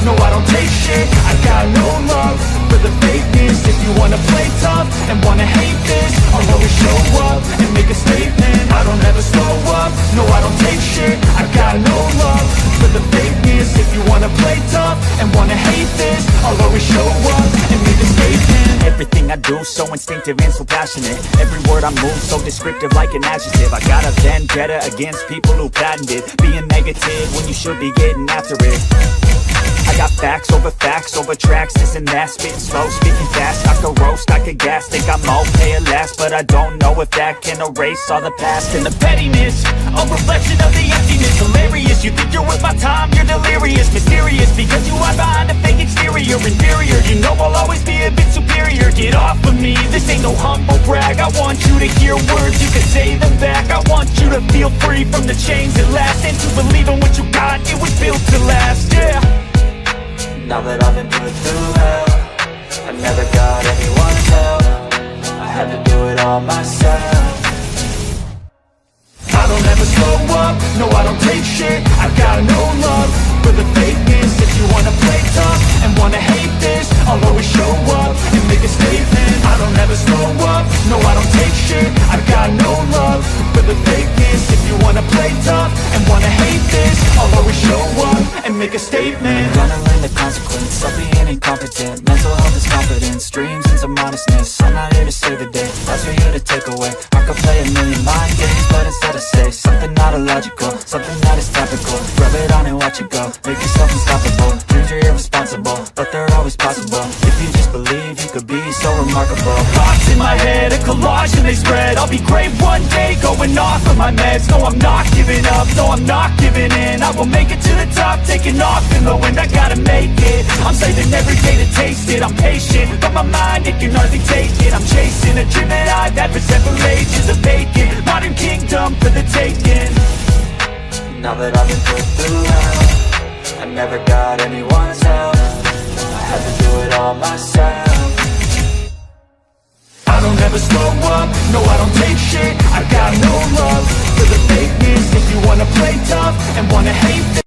no I don't take shit. I got no love for the fakeness. If you wanna play tough and wanna hate this, I'll always show up and make a statement. I don't ever slow up, no I don't take shit. I got no love for the fakeness. If you wanna play tough and wanna hate this, I'll always show up and make a statement. Everything I do so instinctive and so passionate. Every word I move so descriptive like an adjective. I got a vendetta against people who patented being negative when you should be getting after it. I got facts over tracks, this and that. Spitting slow, speaking fast, I could roast, I could gas. Think I'm okay at last, but I don't know if that can erase all the past. And the pettiness, a reflection of the emptiness. Hilarious, you think you're worth my time, you're delirious. Mysterious, because you hide behind a fake exterior. Inferior, you know I'll always be a bit superior. Get off of me, this ain't no humble brag. I want you to hear words, you can say them back. I want you to feel free from the chains that last, and to believe in what you got, it was built to last, yeah. Now that I've been put through hell, I never got anyone's help. I had to do it all myself. I don't ever slow up, no I don't take shit. I got no love for the fakeness. If you wanna play tough and wanna hate this, I'll always show up and make a statement. I don't ever slow up, no I don't take shit. I got no love for the fakeness. If you wanna play tough and wanna hate this, I'll always show up and make a statement. Gonna learn the consequence of being incompetent. Mental health is confidence, dreams into modestness. I'm not here to save the day, that's for you to take away. I could play a million mind games, but instead I say something not illogical, something that is topical. Rub it on and watch it go, make yourself unstoppable. Dreams are irresponsible, but they're always possible. If you just believe, you could be so remarkable. Thoughts in my head, a collage and they spread. I'll be great one day, going off of my meds. No, I'm not giving up, no, I'm not giving in. I will make it to the top, taking off in the wind. I gotta make it, I'm saving every day to taste it. I'm patient, but my mind, it can hardly take it. I'm chasing a dream that I've had for several ages. A vacant, modern kingdom for the taking. Now that I've been put through hell, I never got anyone's help. I had to do it all myself. I don't ever slow up, no I don't take shit. I got no love for the fakeness. If you wanna play tough and wanna hate this,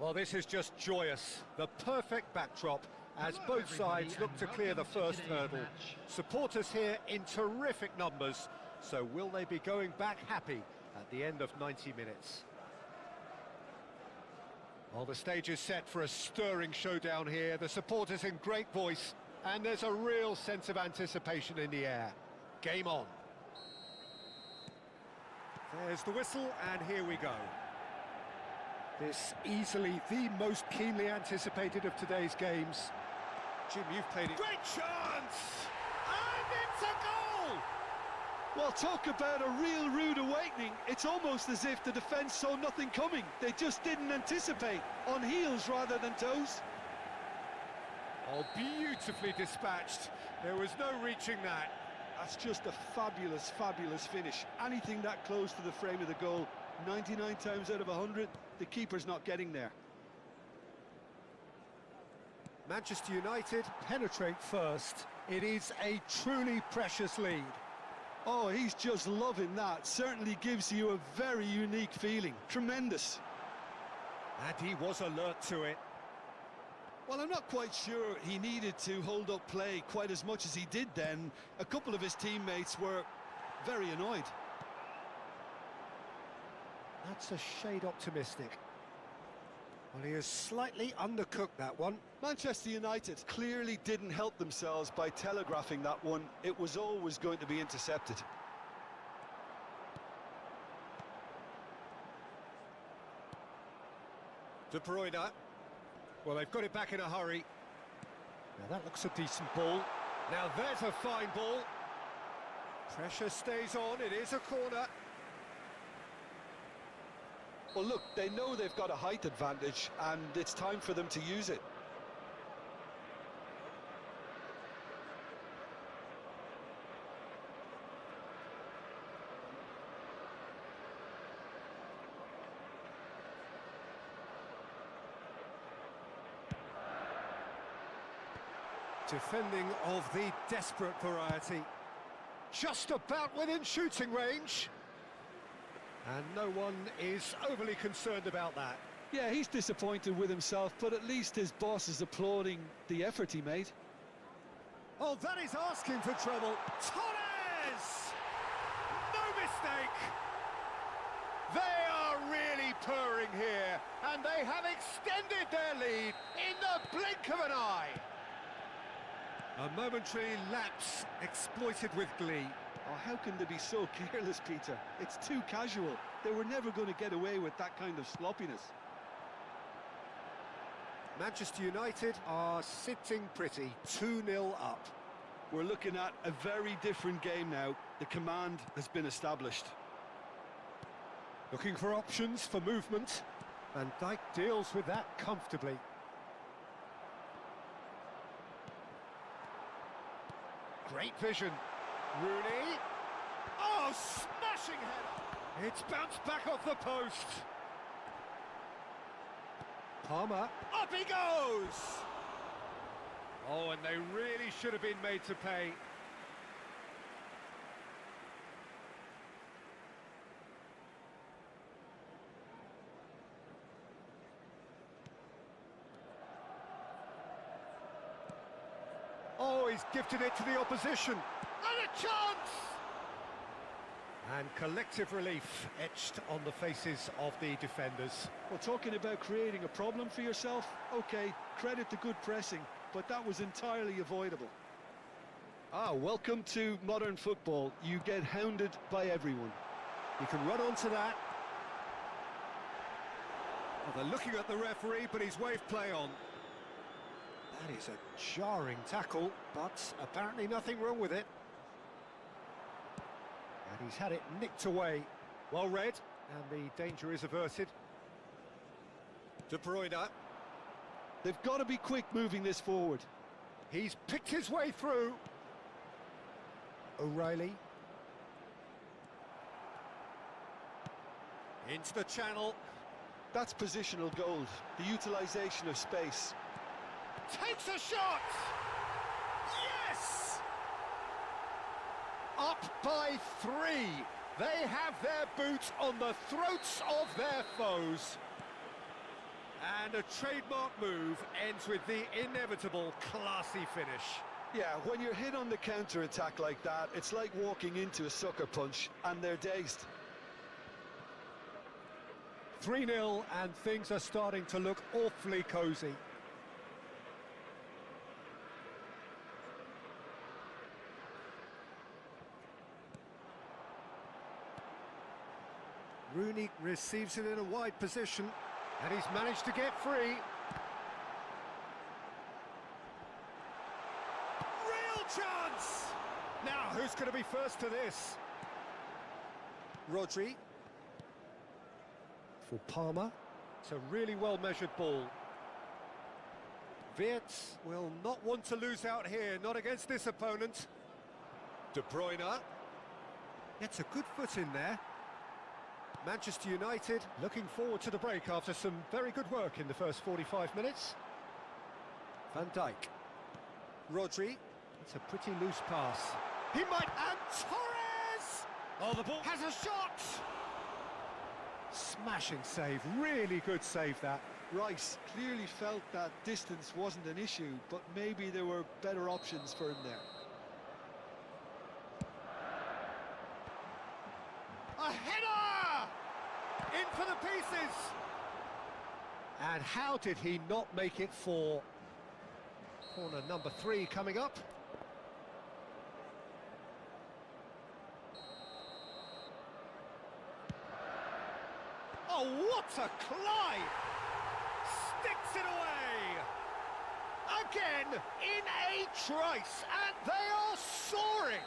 Well, this is just joyous. The perfect backdrop as both sides look to clear the first hurdle. Supporters here in terrific numbers, so will they be going back happy at the end of 90 minutes? Well, the stage is set for a stirring showdown here. The supporters in great voice, and there's a real sense of anticipation in the air. Game on. There's the whistle, and here we go. This easily the most keenly anticipated of today's games. Jim, you've played it. Great chance! And it's a goal! Well, talk about a real rude awakening. It's almost as if the defence saw nothing coming. They just didn't anticipate. On heels rather than toes. Oh, beautifully dispatched. There was no reaching that. That's just a fabulous, fabulous finish. Anything that close to the frame of the goal, 99 times out of 100, the keeper's not getting there. Manchester United penetrate first. It is a truly precious lead. Oh, he's just loving that. Certainly gives you a very unique feeling. Tremendous. And he was alert to it. Well, I'm not quite sure he needed to hold up play quite as much as he did then. A couple of his teammates were very annoyed. That's a shade optimistic. Well, he has slightly undercooked that one. Manchester United clearly didn't help themselves by telegraphing that one. It was always going to be intercepted. De Bruyne. Well, they've got it back in a hurry. Now that looks a decent ball. Now there's a fine ball. Pressure stays on, it is a corner. Well, look, they know they've got a height advantage, and it's time for them to use it. Defending of the desperate variety. Just about within shooting range. And no one is overly concerned about that. Yeah, he's disappointed with himself, but at least his boss is applauding the effort he made. Oh, that is asking for trouble. Torres! No mistake! They are really purring here, and they have extended their lead in the blink of an eye. A momentary lapse exploited with glee. Oh, how can they be so careless, Peter? It's too casual. They were never going to get away with that kind of sloppiness. Manchester United are sitting pretty, 2-0 up. We're looking at a very different game now. The command has been established. Looking for options for movement. Van Dijk deals with that comfortably. Great vision. Rooney. Oh, smashing header! It's bounced back off the post. Palmer. Up he goes! Oh, and they really should have been made to pay. Oh, he's gifted it to the opposition. And a chance! And collective relief etched on the faces of the defenders. Well, talking about creating a problem for yourself, okay, credit to good pressing, but that was entirely avoidable. Ah, welcome to modern football. You get hounded by everyone. You can run onto that. Well, they're looking at the referee, but he's waved play on. That is a jarring tackle, but apparently nothing wrong with it. And he's had it nicked away. Well read, and the danger is averted. De Bruyne. They've got to be quick moving this forward. He's picked his way through. O'Reilly. Into the channel. That's positional gold, the utilisation of space. Takes a shot! Yes! Up by 3. They have their boot on the throats of their foes. And a trademark move ends with the inevitable classy finish. Yeah, when you're hit on the counter-attack like that, it's like walking into a sucker punch, and they're dazed. 3-0, and things are starting to look awfully cosy. Rooney receives it in a wide position, and he's managed to get free. Real chance! Now, who's going to be first to this? Rodri. For Palmer. It's a really well-measured ball. Vieri will not want to lose out here, not against this opponent. De Bruyne. Gets a good foot in there. Manchester United looking forward to the break after some very good work in the first 45 minutes. Van Dijk. Rodri. It's a pretty loose pass. He might... And Torres! Oh, the ball has a shot! Smashing save, really good save that. Rice clearly felt that distance wasn't an issue, but maybe there were better options for him there. A header! In for the pieces! And how did he not make it for corner number 3 coming up? Oh, what a climb! Sticks it away! Again, in a trice, and they are soaring!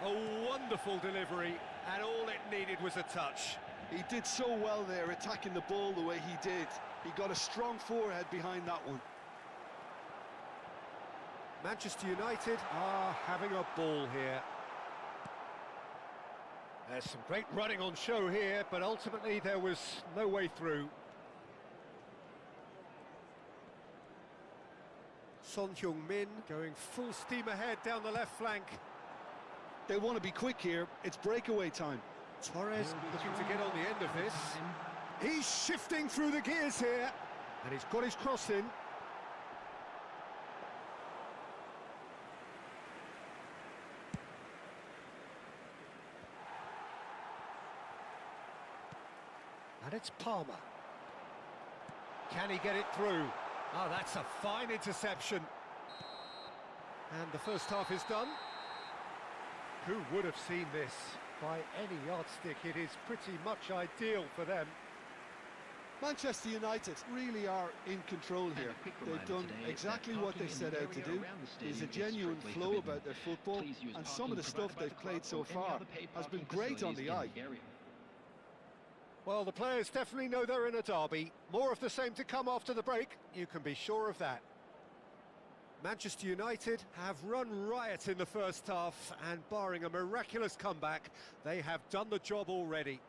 A wonderful delivery, and all it needed was a touch. He did so well there, attacking the ball the way he did. He got a strong forehead behind that one. Manchester United are having a ball here. There's some great running on show here, but ultimately there was no way through. Son Heung-min going full steam ahead down the left flank. They want to be quick here. It's breakaway time. Torres looking to get on the end of this. He's shifting through the gears here, and he's got his cross in. And it's Palmer. Can he get it through? Oh, that's a fine interception. And the first half is done. Who would have seen this? By any yardstick, it is pretty much ideal for them. Manchester United really are in control here. They've done exactly what they set out to do. There's a genuine flow about their football, and some of the stuff they've played so far has been great on the eye. Well, the players definitely know they're in a derby. More of the same to come after the break, you can be sure of that. Manchester United have run riot in the first half, and barring a miraculous comeback, they have done the job already.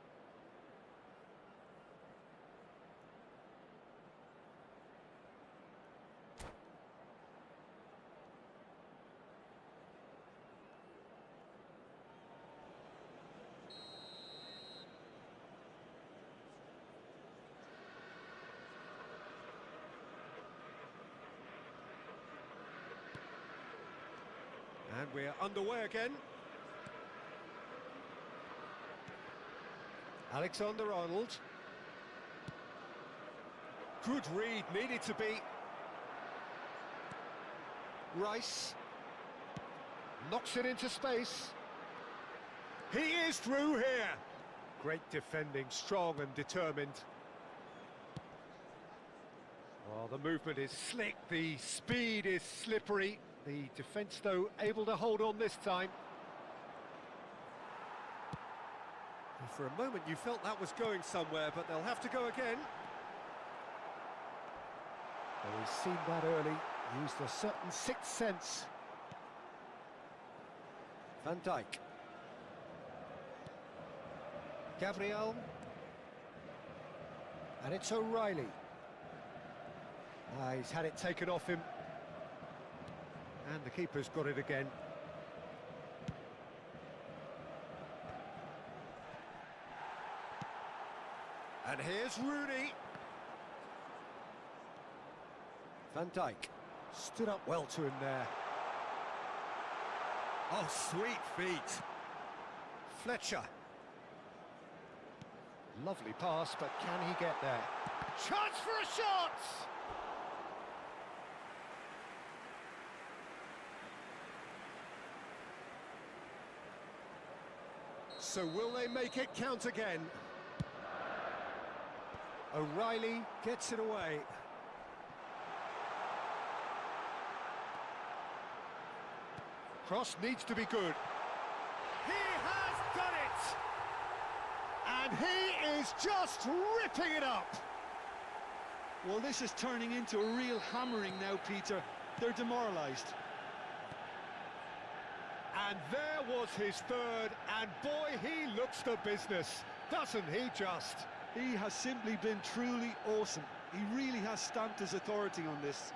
And we're underway again. Alexander-Arnold. Good read, needed to be. Rice. Knocks it into space. He is through here. Great defending, strong and determined. Oh, the movement is slick, the speed is slippery. The defence, though, able to hold on this time. And for a moment, you felt that was going somewhere, but they'll have to go again. Well, we've seen that early. Used a certain sixth sense. Van Dijk. Gabriel. And it's O'Reilly. He's had it taken off him. And the keeper's got it again. And here's Rooney. Van Dijk stood up well to him there. Oh, sweet feet. Fletcher. Lovely pass, but can he get there? Chance for a shot! So will they make it count again? O'Reilly gets it away. Cross needs to be good. He has done it! And he is just ripping it up! Well, this is turning into a real hammering now, Peter. They're demoralised. And there was his third, and boy, he looks the business, doesn't he just? He has simply been truly awesome. He really has stamped his authority on this.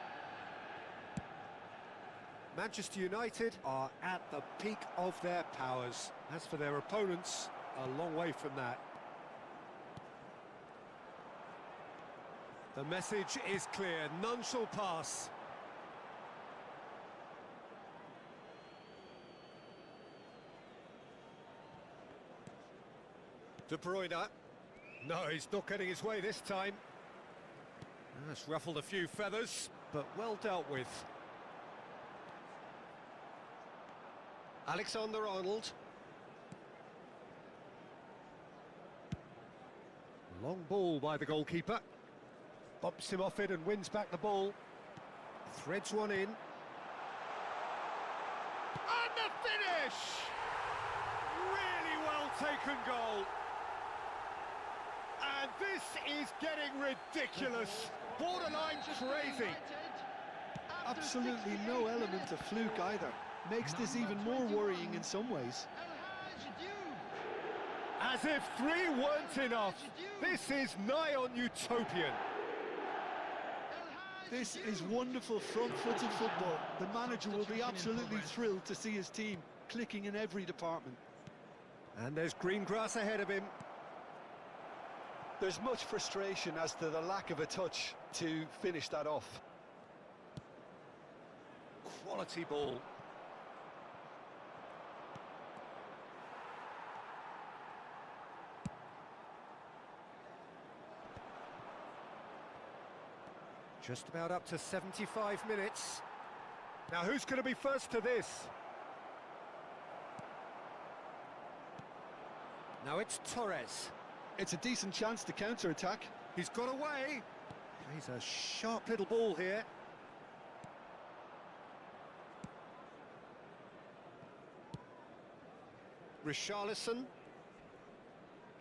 Manchester United are at the peak of their powers. As for their opponents, a long way from that. The message is clear, none shall pass. De Bruyne. No, he's not getting his way this time. That's ruffled a few feathers, but well dealt with. Alexander-Arnold. Long ball by the goalkeeper. Bumps him off it and wins back the ball. Threads one in. And the finish! Really well taken goal. And this is getting ridiculous. Borderline crazy. Absolutely no element of fluke either. Makes this even more worrying in some ways. As if 3 weren't enough. This is nigh on utopian. This is wonderful front-footed football. The manager will be absolutely thrilled to see his team clicking in every department. And there's green grass ahead of him. There's much frustration as to the lack of a touch to finish that off. Quality ball. Just about up to 75 minutes. Now who's going to be first to this? Now it's Torres. It's a decent chance to counter-attack. He's got away. He's a sharp little ball here. Richarlison.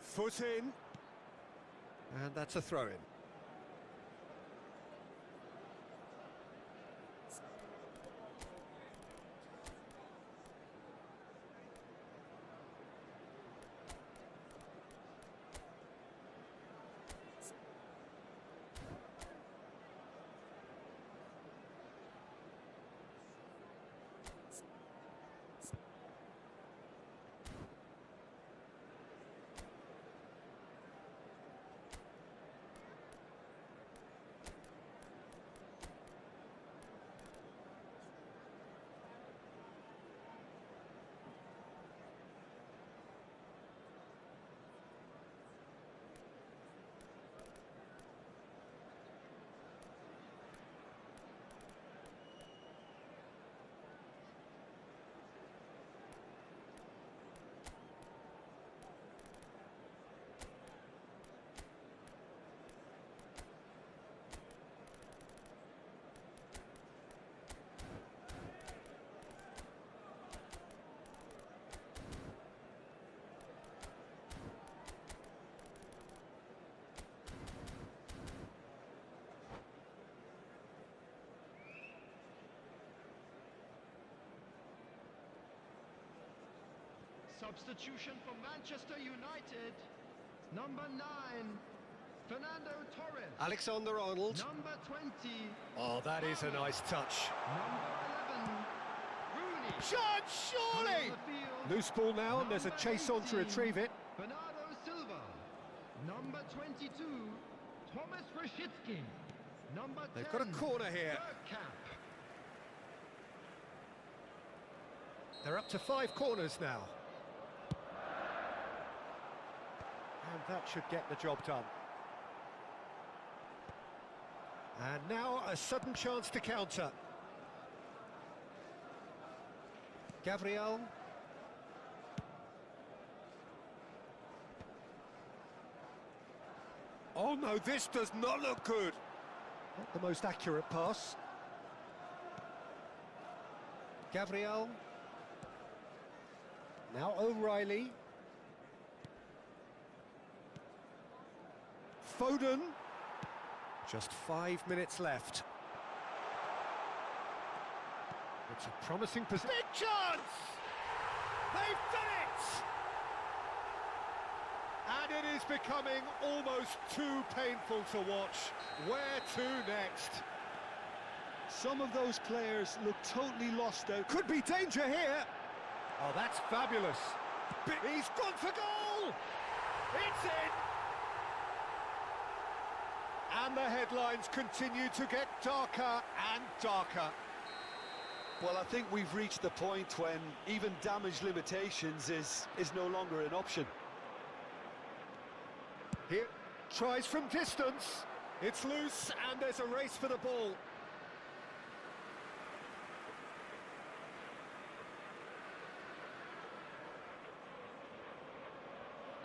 Foot in. And that's a throw-in. Substitution for Manchester United. Number 9, Fernando Torres. Alexander-Arnold. Number 20. Oh, that is a nice touch. Number 11, Rooney. Shot, surely! Loose ball now, and there's a chase on to retrieve it. Bernardo Silva. Number 22, Thomas Rashitsky. Number 10. They've got a corner here. Bergkamp. They're up to 5 corners now. And that should get the job done. And now a sudden chance to counter. Gabriel. Oh no, this does not look good. Not the most accurate pass. Gabriel. Now O'Reilly. Foden. Just 5 minutes left. It's a promising position. Big chance! They've done it! And it is becoming almost too painful to watch. Where to next? Some of those players look totally lost out. Could be danger here. Oh, that's fabulous. He's gone for goal! It's in! And the headlines continue to get darker and darker. Well, I think we've reached the point when even damage limitations is no longer an option. Here, tries from distance. It's loose and there's a race for the ball.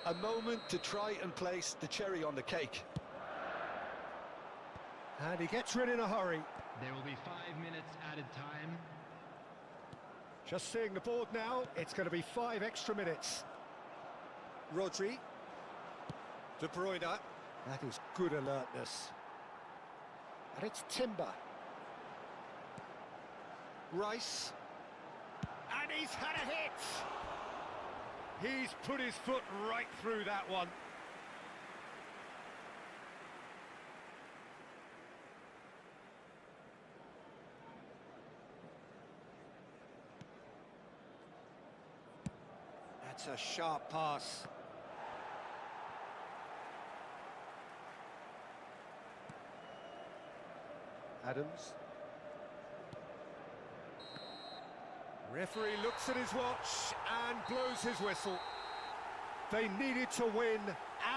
A moment to try and place the cherry on the cake. And he gets rid in a hurry. There will be 5 minutes added time. Just seeing the board now, it's going to be 5 extra minutes. Rodri. De Bruyne. That is good alertness. And it's Timber. Rice. And he's had a hit! He's put his foot right through that one. That's a sharp pass. Adams. Referee looks at his watch and blows his whistle. They needed to win,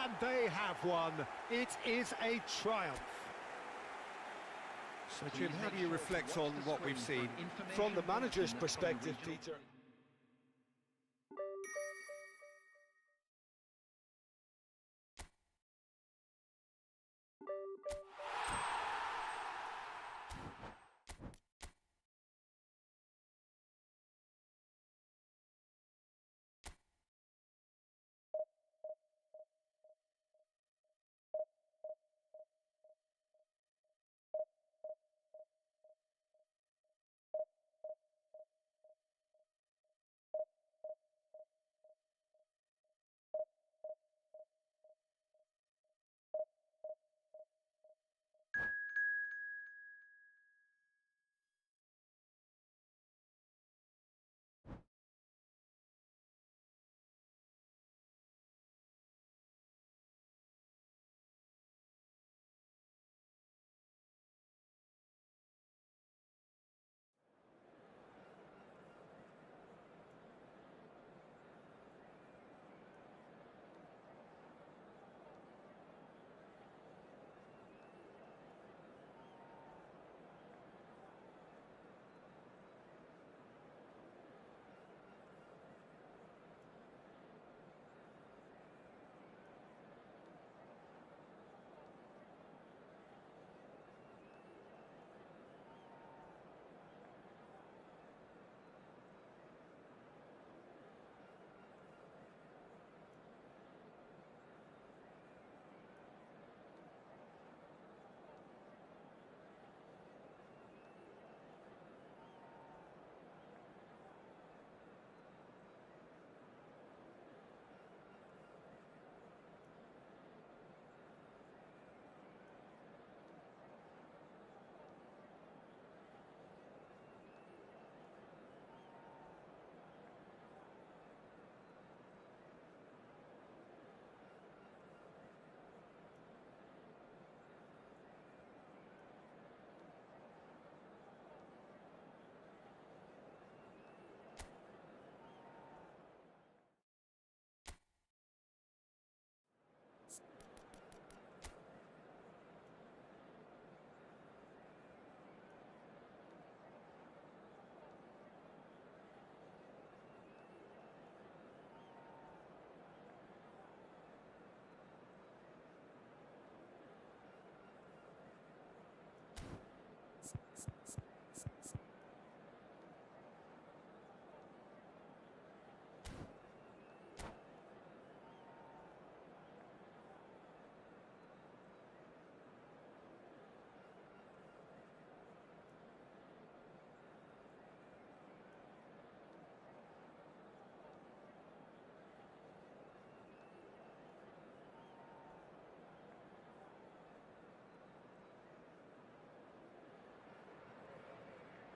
and they have won. It is a triumph. So, Jim, how do you reflect on what we've seen? From the manager's perspective, Peter,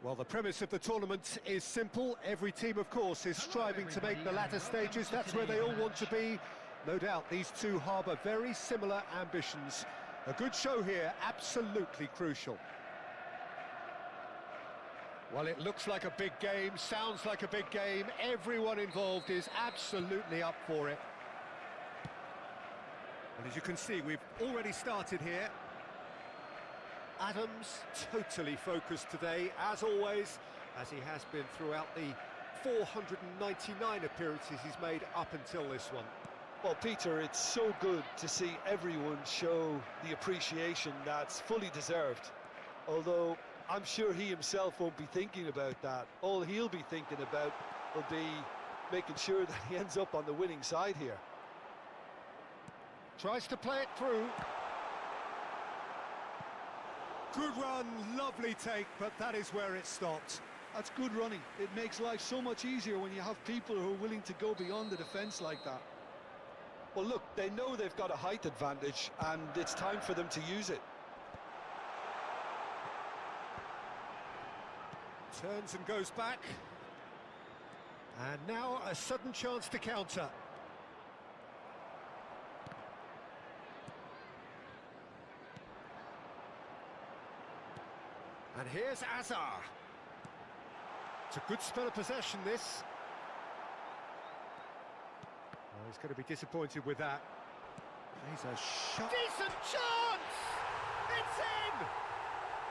Well, the premise of the tournament is simple. Every team, of course, is striving to make the latter stages. That's where they all want to be. No doubt these two harbour very similar ambitions. A good show here, absolutely crucial. Well, it looks like a big game, sounds like a big game. Everyone involved is absolutely up for it. And as you can see, we've already started here. Adams, totally focused today, as always, as he has been throughout the 499 appearances he's made up until this one. Well, Peter, it's so good to see everyone show the appreciation that's fully deserved. Although I'm sure he himself won't be thinking about that. All he'll be thinking about will be making sure that he ends up on the winning side here. Tries to play it through. Good run, lovely take, but that is where it stopped. That's good running. It makes life so much easier when you have people who are willing to go beyond the defence like that. Well, look, they know they've got a height advantage, and it's time for them to use it. Turns and goes back. And now a sudden chance to counter. And here's Azar. It's a good spell of possession, this. Oh, he's going to be disappointed with that. He's a shot. Decent chance! It's in!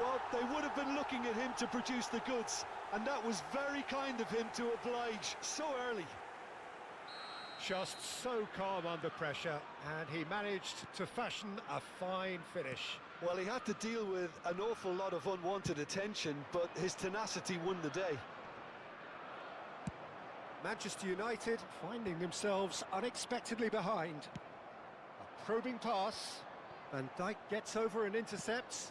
Well, they would have been looking at him to produce the goods, and that was very kind of him to oblige so early. Just so calm under pressure, and he managed to fashion a fine finish. Well, he had to deal with an awful lot of unwanted attention, but his tenacity won the day. Manchester United finding themselves unexpectedly behind. A probing pass. Van Dijk gets over and intercepts.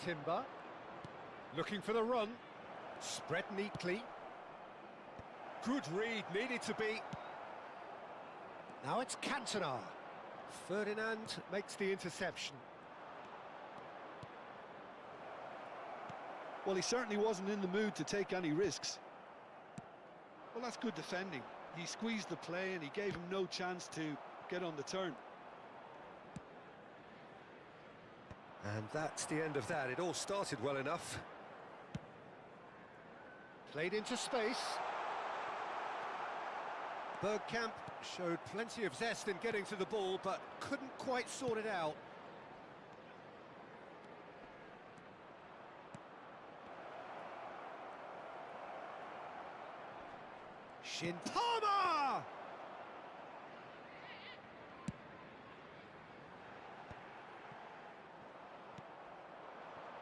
Timber. Looking for the run. Spread neatly. Good read, needed to be. Now it's Cantona. Ferdinand makes the interception. Well, he certainly wasn't in the mood to take any risks. Well, that's good defending. He squeezed the play and he gave him no chance to get on the turn. And that's the end of that. It all started well enough. Played into space. Bergkamp showed plenty of zest in getting to the ball, but couldn't quite sort it out. Palmer!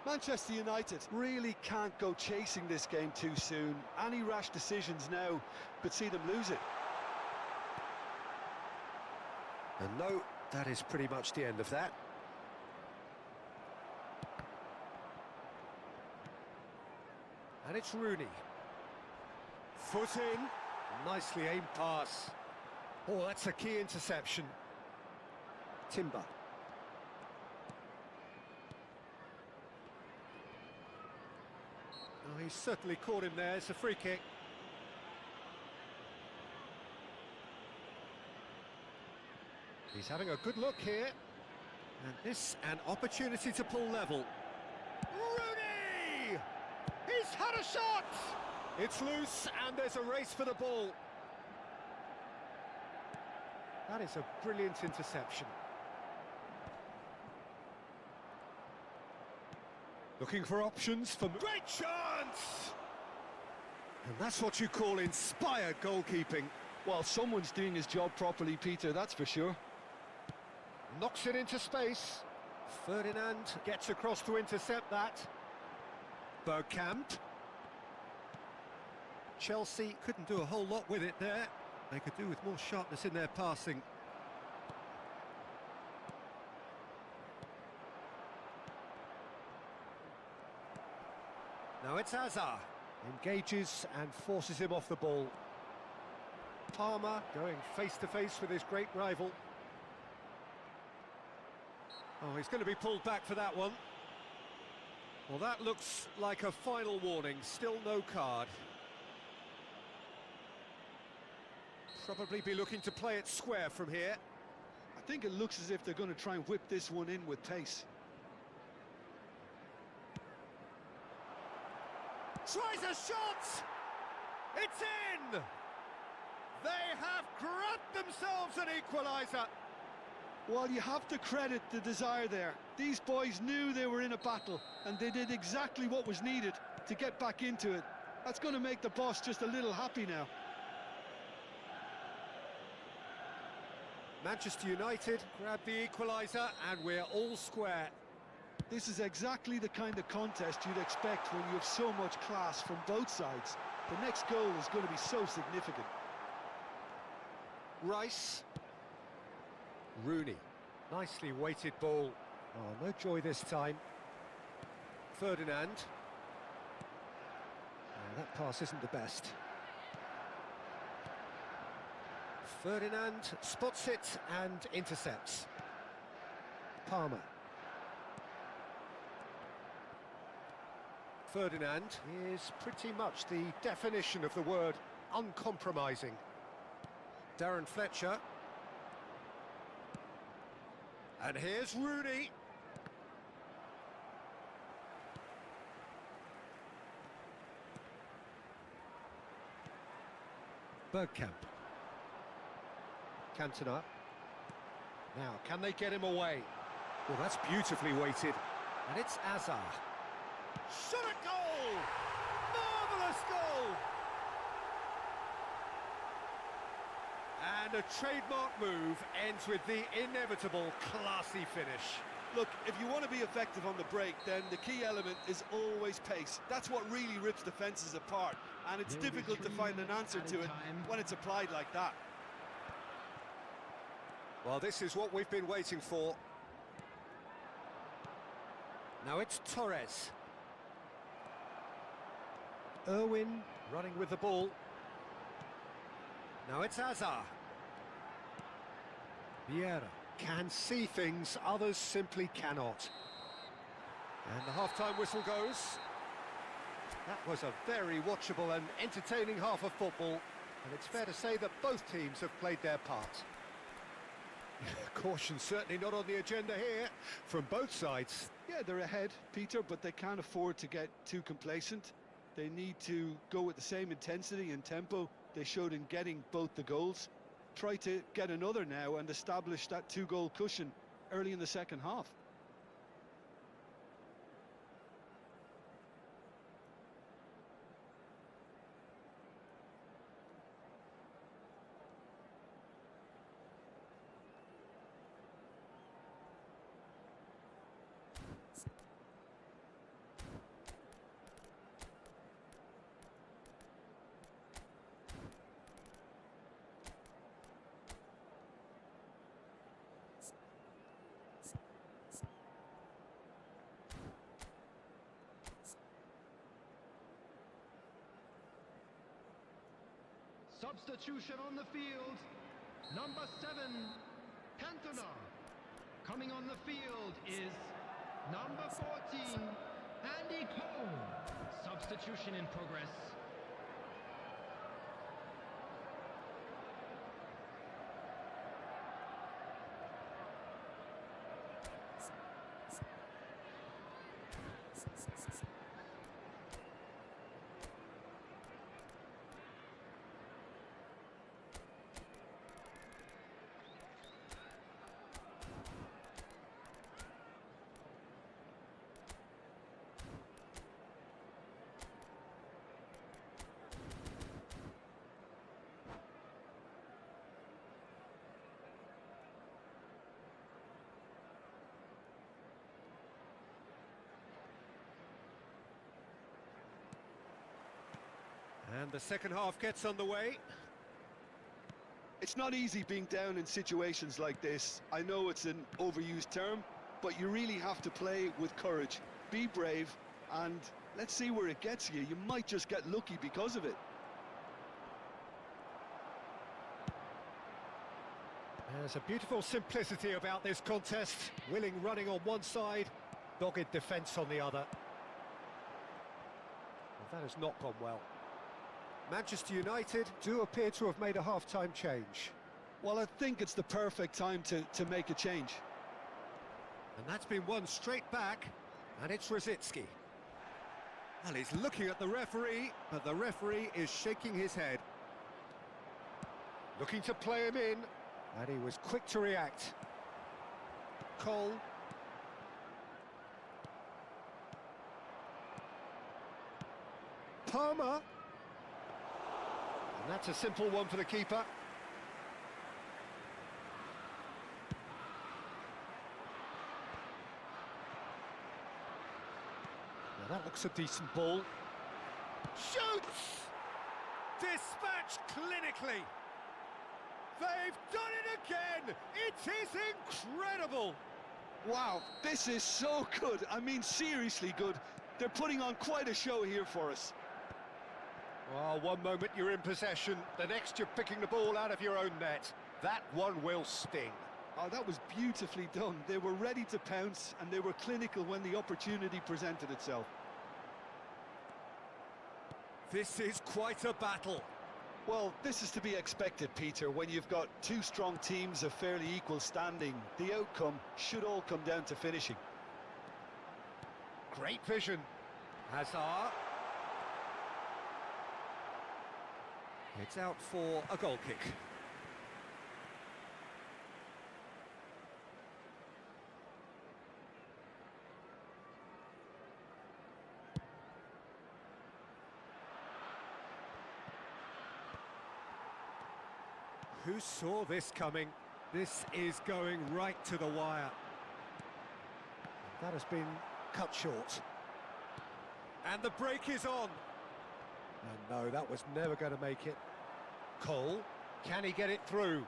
Manchester United really can't go chasing this game too soon. Any rash decisions now could see them lose it. And no, that is pretty much the end of that. And it's Rooney. Foot in. Nicely aimed pass. Oh, that's a key interception. Timber. Oh, he's certainly caught him there. It's a free kick. He's having a good look here. And this, an opportunity to pull level. Rooney! He's had a shot! It's loose, and there's a race for the ball. That is a brilliant interception. Looking for options for... Great chance! And that's what you call inspired goalkeeping. Well, someone's doing his job properly, Peter, that's for sure. Knocks it into space. Ferdinand gets across to intercept that. Bergkamp. Chelsea couldn't do a whole lot with it there. They could do with more sharpness in their passing. Now it's Azar. Engages and forces him off the ball. Palmer going face to face with his great rival. Oh, he's going to be pulled back for that one. Well, that looks like a final warning. Still no card. Probably be looking to play it square from here. I think it looks as if they're going to try and whip this one in with pace. Tries a shot! It's in! They have grabbed themselves an equaliser. Well, you have to credit the desire there. These boys knew they were in a battle, and they did exactly what was needed to get back into it. That's going to make the boss just a little happy now. Manchester United grab the equaliser, and we're all square. This is exactly the kind of contest you'd expect when you have so much class from both sides. The next goal is going to be so significant. Rice. Rooney. Nicely weighted ball. Oh, no joy this time. Ferdinand. Oh, that pass isn't the best. Ferdinand spots it and intercepts. Palmer. Ferdinand is pretty much the definition of the word uncompromising. Darren Fletcher. And here's Rooney. Bergkamp. Cantona. Now, can they get him away? Well, that's beautifully weighted. And it's Azar. Shot a goal! Marvellous goal! And a trademark move ends with the inevitable classy finish. Look, if you want to be effective on the break, then the key element is always pace. That's what really rips defences apart, and it's difficult to find an answer to it when it's applied like that. Well, this is what we've been waiting for. Now it's Torres. Irwin running with the ball. Now it's Azar. Vieri can see things others simply cannot. And the half-time whistle goes. That was a very watchable and entertaining half of football, and it's fair to say that both teams have played their part. Caution certainly not on the agenda here from both sides. Yeah, they're ahead, Peter, but they can't afford to get too complacent. They need to go with the same intensity and tempo they showed in getting both the goals. Try to get another now and establish that two-goal cushion early in the second half. Substitution on the field. Number 7, Cantona. Coming on the field is number 14, Andy Cole. Substitution in progress. And the second half gets underway. It's not easy being down in situations like this. I know it's an overused term, but you really have to play with courage. Be brave, and let's see where it gets you. You might just get lucky because of it. There's a beautiful simplicity about this contest. Willing running on one side, dogged defence on the other. That has not gone well. Manchester United do appear to have made a half-time change. Well, I think it's the perfect time to make a change. And that's been won straight back, and it's Rosicky. Well, he's looking at the referee, but the referee is shaking his head. Looking to play him in, and he was quick to react. Cole. Palmer. And that's a simple one for the keeper. Now that looks a decent ball. Shoots! Dispatched clinically. They've done it again! It is incredible! Wow, this is so good. I mean, seriously good. They're putting on quite a show here for us. Well, one moment you're in possession, the next you're picking the ball out of your own net. That one will sting. Oh, that was beautifully done. They were ready to pounce, and they were clinical when the opportunity presented itself. This is quite a battle. Well, this is to be expected, Peter. When you've got two strong teams of fairly equal standing, the outcome should all come down to finishing. Great vision. Hazard. It's out for a goal kick. Who saw this coming? This is going right to the wire. That has been cut short. And the break is on. And no, that was never going to make it. Cole, can he get it through?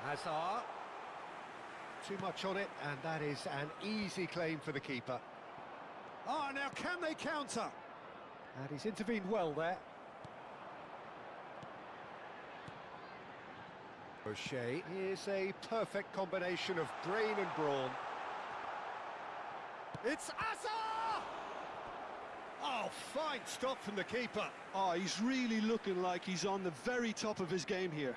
Hazard. Too much on it, and that is an easy claim for the keeper. Ah, now can they counter? And he's intervened well there. O'Shea is a perfect combination of brain and brawn. It's Hazard! Oh, fine stop from the keeper. Oh, he's really looking like he's on the very top of his game here.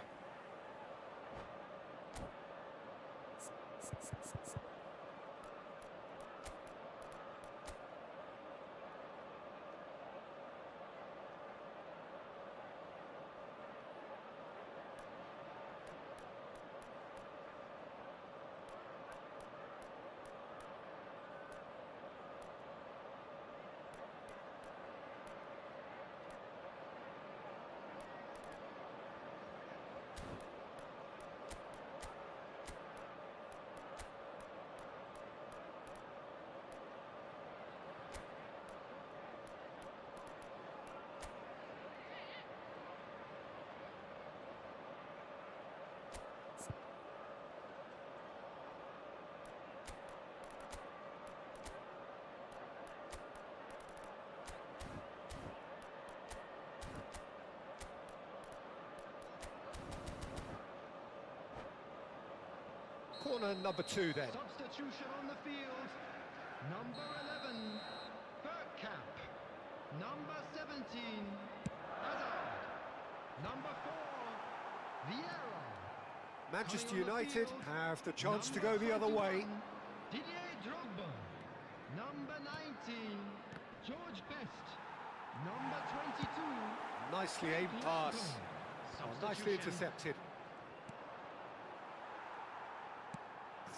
Corner number 2 then. Substitution on the field. Number 11, Bergkamp. Number 17, Hazard. Number 4, Vieri. Manchester United have the chance to go the other way. Didier Drogba. Number 19, George Best. Number 22. Nicely aimed pass. Oh, nicely intercepted.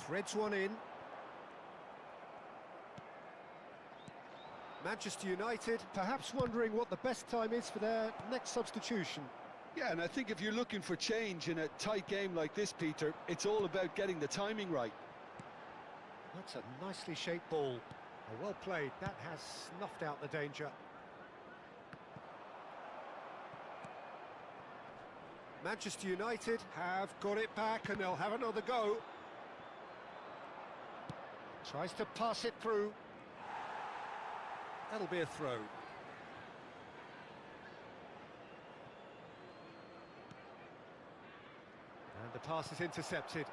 Threads one in. Manchester United perhaps wondering what the best time is for their next substitution. Yeah, and I think if you're looking for change in a tight game like this, Peter, it's all about getting the timing right. That's a nicely shaped ball. Oh, well played. That has snuffed out the danger. Manchester United have got it back and they'll have another go. Tries to pass it through. That'll be a throw. And the pass is intercepted.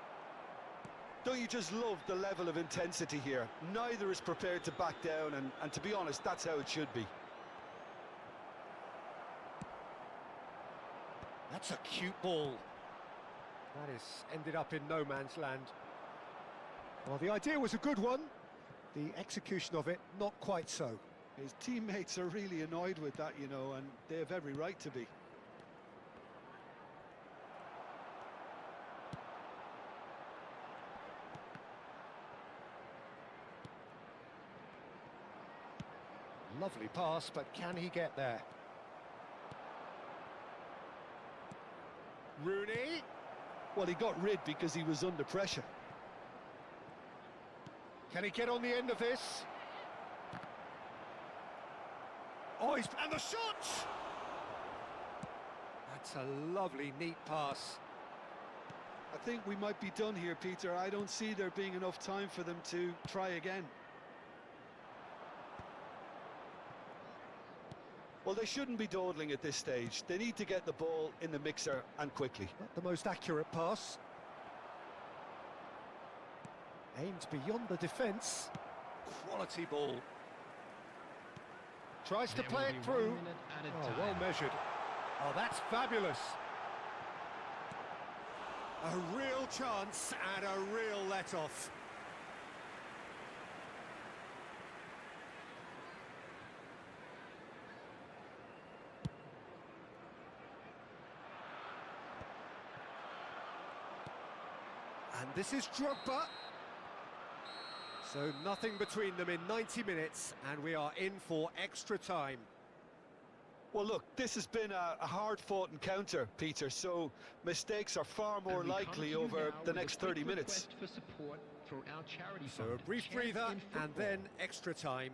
Don't you just love the level of intensity here? Neither is prepared to back down, and to be honest, that's how it should be. That's a cute ball. That is ended up in no man's land. Well, the idea was a good one. The execution of it, not quite so. His teammates are really annoyed with that, you know, and they have every right to be. Lovely pass, but can he get there? Rooney. Well, he got rid because he was under pressure. Can he get on the end of this? Oh, and the shot! That's a lovely, neat pass. I think we might be done here, Peter. I don't see there being enough time for them to try again. Well, they shouldn't be dawdling at this stage. They need to get the ball in the mixer and quickly. Not the most accurate pass. Aimed beyond the defence. Quality ball. Tries to play it through. Oh, well measured. Oh, that's fabulous. A real chance and a real let-off. And this is Drogba. So nothing between them in 90 minutes, and we are in for extra time. Well, look, this has been a hard-fought encounter, Peter, so mistakes are far more likely over the next 30 minutes. For support for our charity So a brief breather, and then extra time.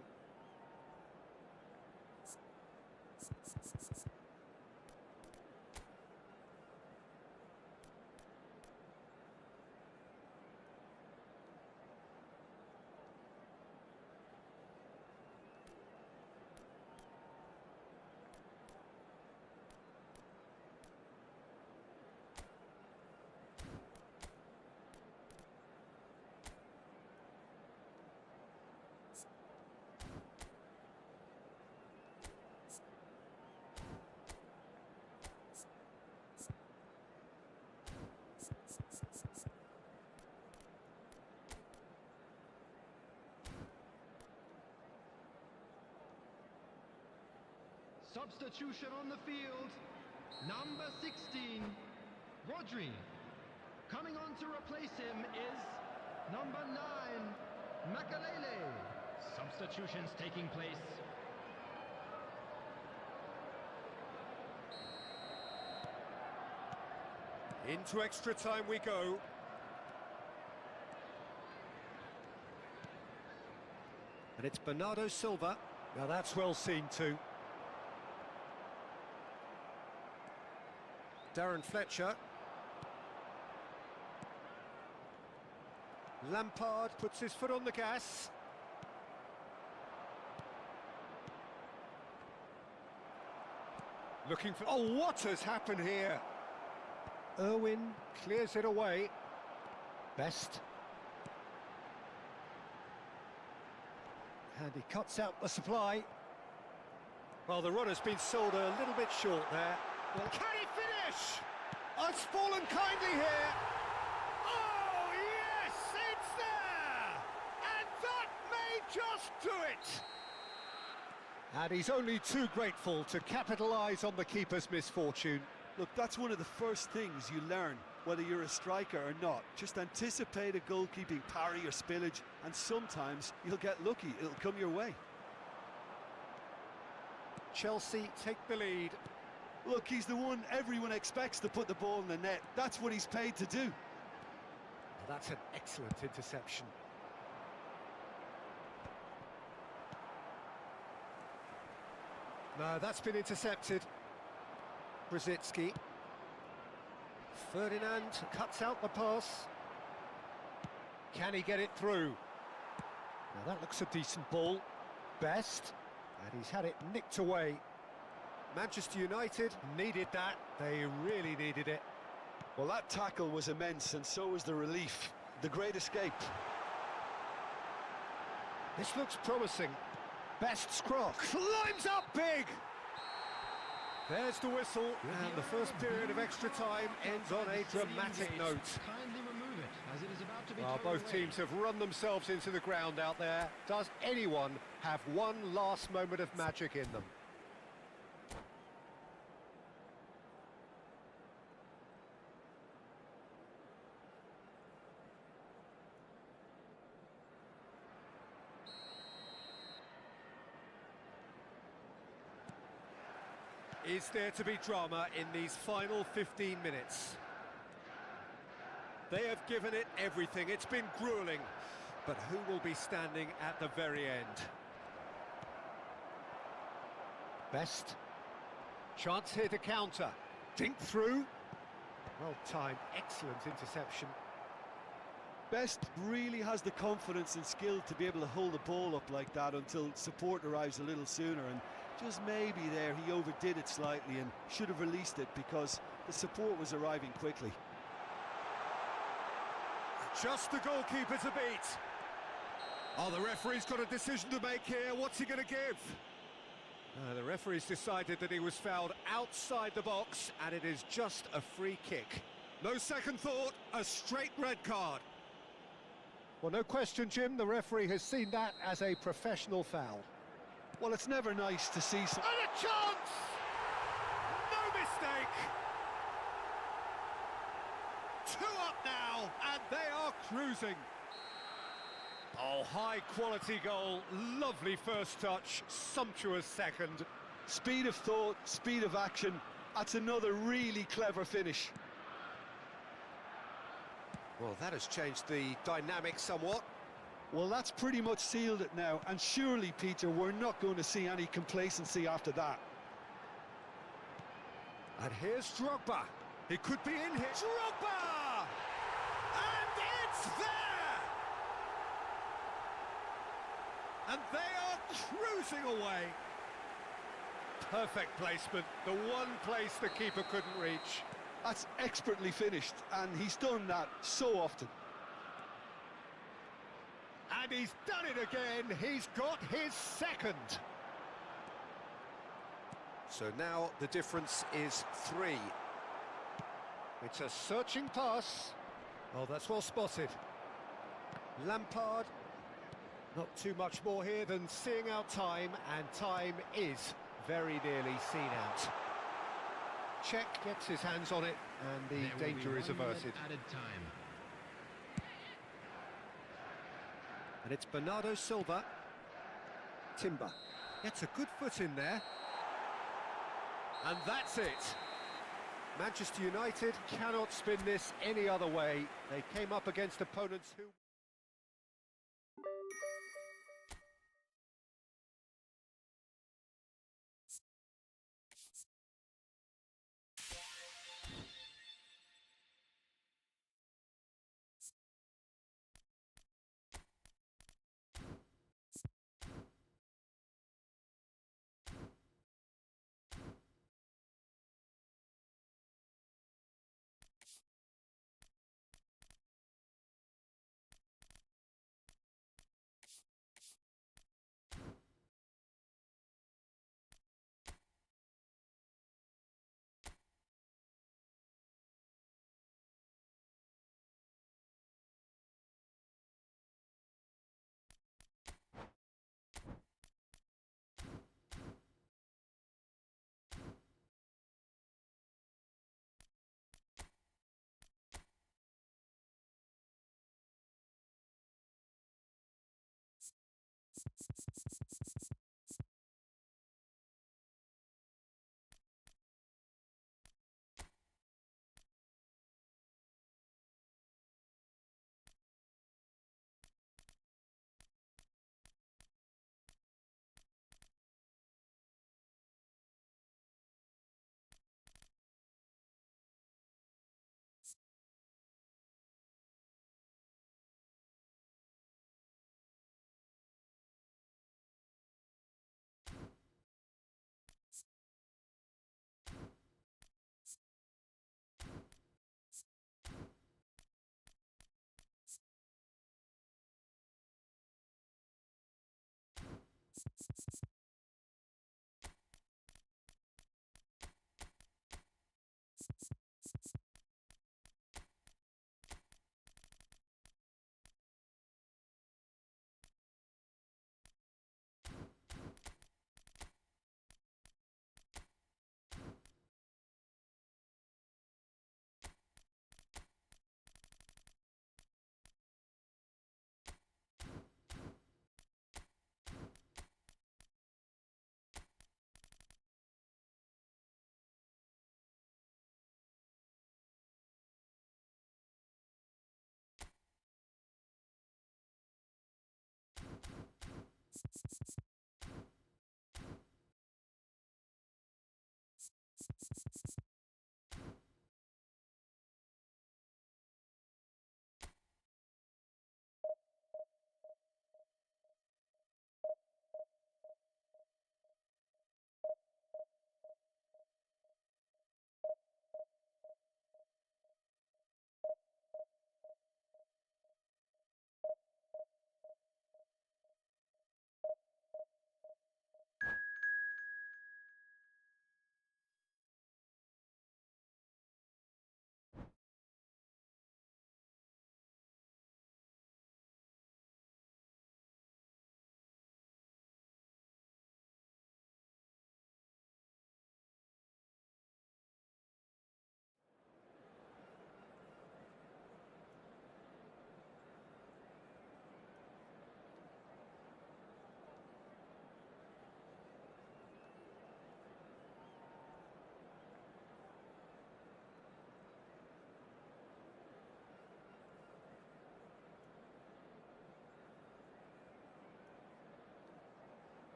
Substitution on the field. Number 16, Rodri. Coming on to replace him is number 9, Makalele. Substitutions taking place. Into extra time we go. And it's Bernardo Silva. Now that's well seen too. Darren Fletcher. Lampard puts his foot on the gas. Looking for... Oh, what has happened here? Irwin clears it away. Best. And he cuts out the supply. Well, the run has been sold a little bit short there. Well, can he finish? Oh, it's fallen kindly here. Oh, yes, it's there! And that may just do it! And he's only too grateful to capitalise on the keeper's misfortune. Look, that's one of the first things you learn, whether you're a striker or not. Just anticipate a goalkeeping parry or spillage, and sometimes you'll get lucky. It'll come your way. Chelsea take the lead. Look, he's the one everyone expects to put the ball in the net. That's what he's paid to do. That's an excellent interception. No, that's been intercepted. Brzezinski. Ferdinand cuts out the pass. Can he get it through? Now that looks a decent ball. Best. And he's had it nicked away. Manchester United needed that. They really needed it. Well, that tackle was immense, and so was the relief. The great escape. This looks promising. Best's cross. Climbs up big! There's the whistle, and the first period of extra time ends on a dramatic note. Kindly remove it, as it is about to be Both away. teams have run themselves into the ground out there. Does anyone have one last moment of magic in them? Is there to be drama in these final 15 minutes? They have given it everything. It's been grueling. But who will be standing at the very end? Best. Chance here to counter. Dink through. Well timed, excellent interception. Best really has the confidence and skill to be able to hold the ball up like that until support arrives a little sooner, and just maybe there he overdid it slightly and should have released it because the support was arriving quickly. Just the goalkeeper to beat. Oh, the referee's got a decision to make here. What's he going to give? The referee's decided that he was fouled outside the box, and it is just a free kick. No second thought, a straight red card. Well, no question, Jim, the referee has seen that as a professional foul. Well, it's never nice to see some... And a chance! No mistake! 2 up now, and they are cruising. Oh, high-quality goal, lovely first touch, sumptuous second. Speed of thought, speed of action, that's another really clever finish. Well, that has changed the dynamic somewhat. Well, that's pretty much sealed it now, and surely, Peter, we're not going to see any complacency after that. And here's Drogba. He could be in here. Drogba! And it's there! And they are cruising away. Perfect placement, the one place the keeper couldn't reach. That's expertly finished, and he's done that so often. And he's done it again. He's got his second. So now the difference is 3. It's a searching pass. Oh, that's well spotted. Lampard. Not too much more here than seeing out time, and time is very nearly seen out. Czech gets his hands on it, and the danger is averted. Added time. And it's Bernardo Silva. Timber gets a good foot in there. And that's it. Manchester United cannot spin this any other way. They came up against opponents who...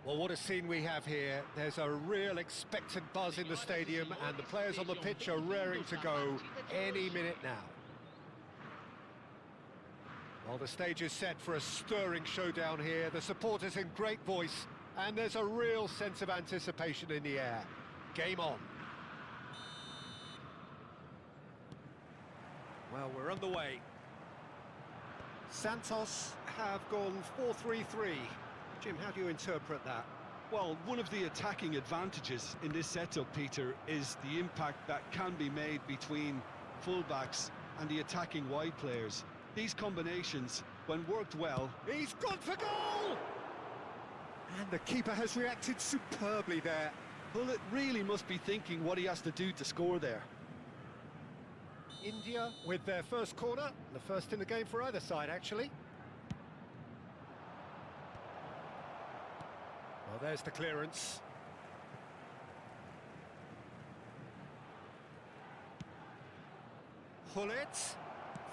Well, what a scene we have here. There's a real expectant buzz in the stadium, and the players on the pitch are raring to go any minute now. Well, the stage is set for a stirring showdown here. The supporters in great voice, and there's a real sense of anticipation in the air. Game on. Well, we're underway. Santos have gone 4-3-3. Jim, how do you interpret that? Well, one of the attacking advantages in this setup, Peter, is the impact that can be made between fullbacks and the attacking wide players. These combinations, when worked well... He's gone for goal! And the keeper has reacted superbly there. Pullet really must be thinking what he has to do to score there. India with their first corner, the first in the game for either side, actually. Well, there's the clearance. Pullet.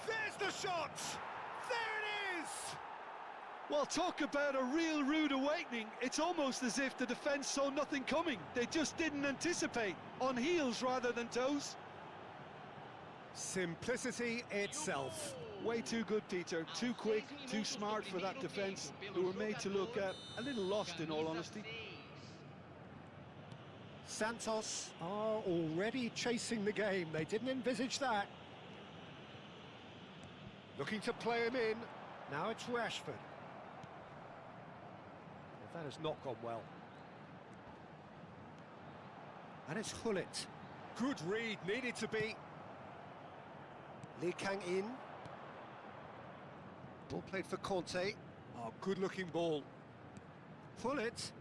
There's the shot! There it is! Well, talk about a real rude awakening. It's almost as if the defence saw nothing coming. They just didn't anticipate. On heels rather than toes. Simplicity itself. Way too good, Peter. Too quick, too smart for that defence, who were made to look a little lost, in all honesty. Santos are already chasing the game. They didn't envisage that. Looking to play him in. Now it's Rashford. Well, that has not gone well. And it's Hullet. Good read, needed to be. Lee Kang-in. Ball played for Conte. Oh, good-looking ball. Hullet.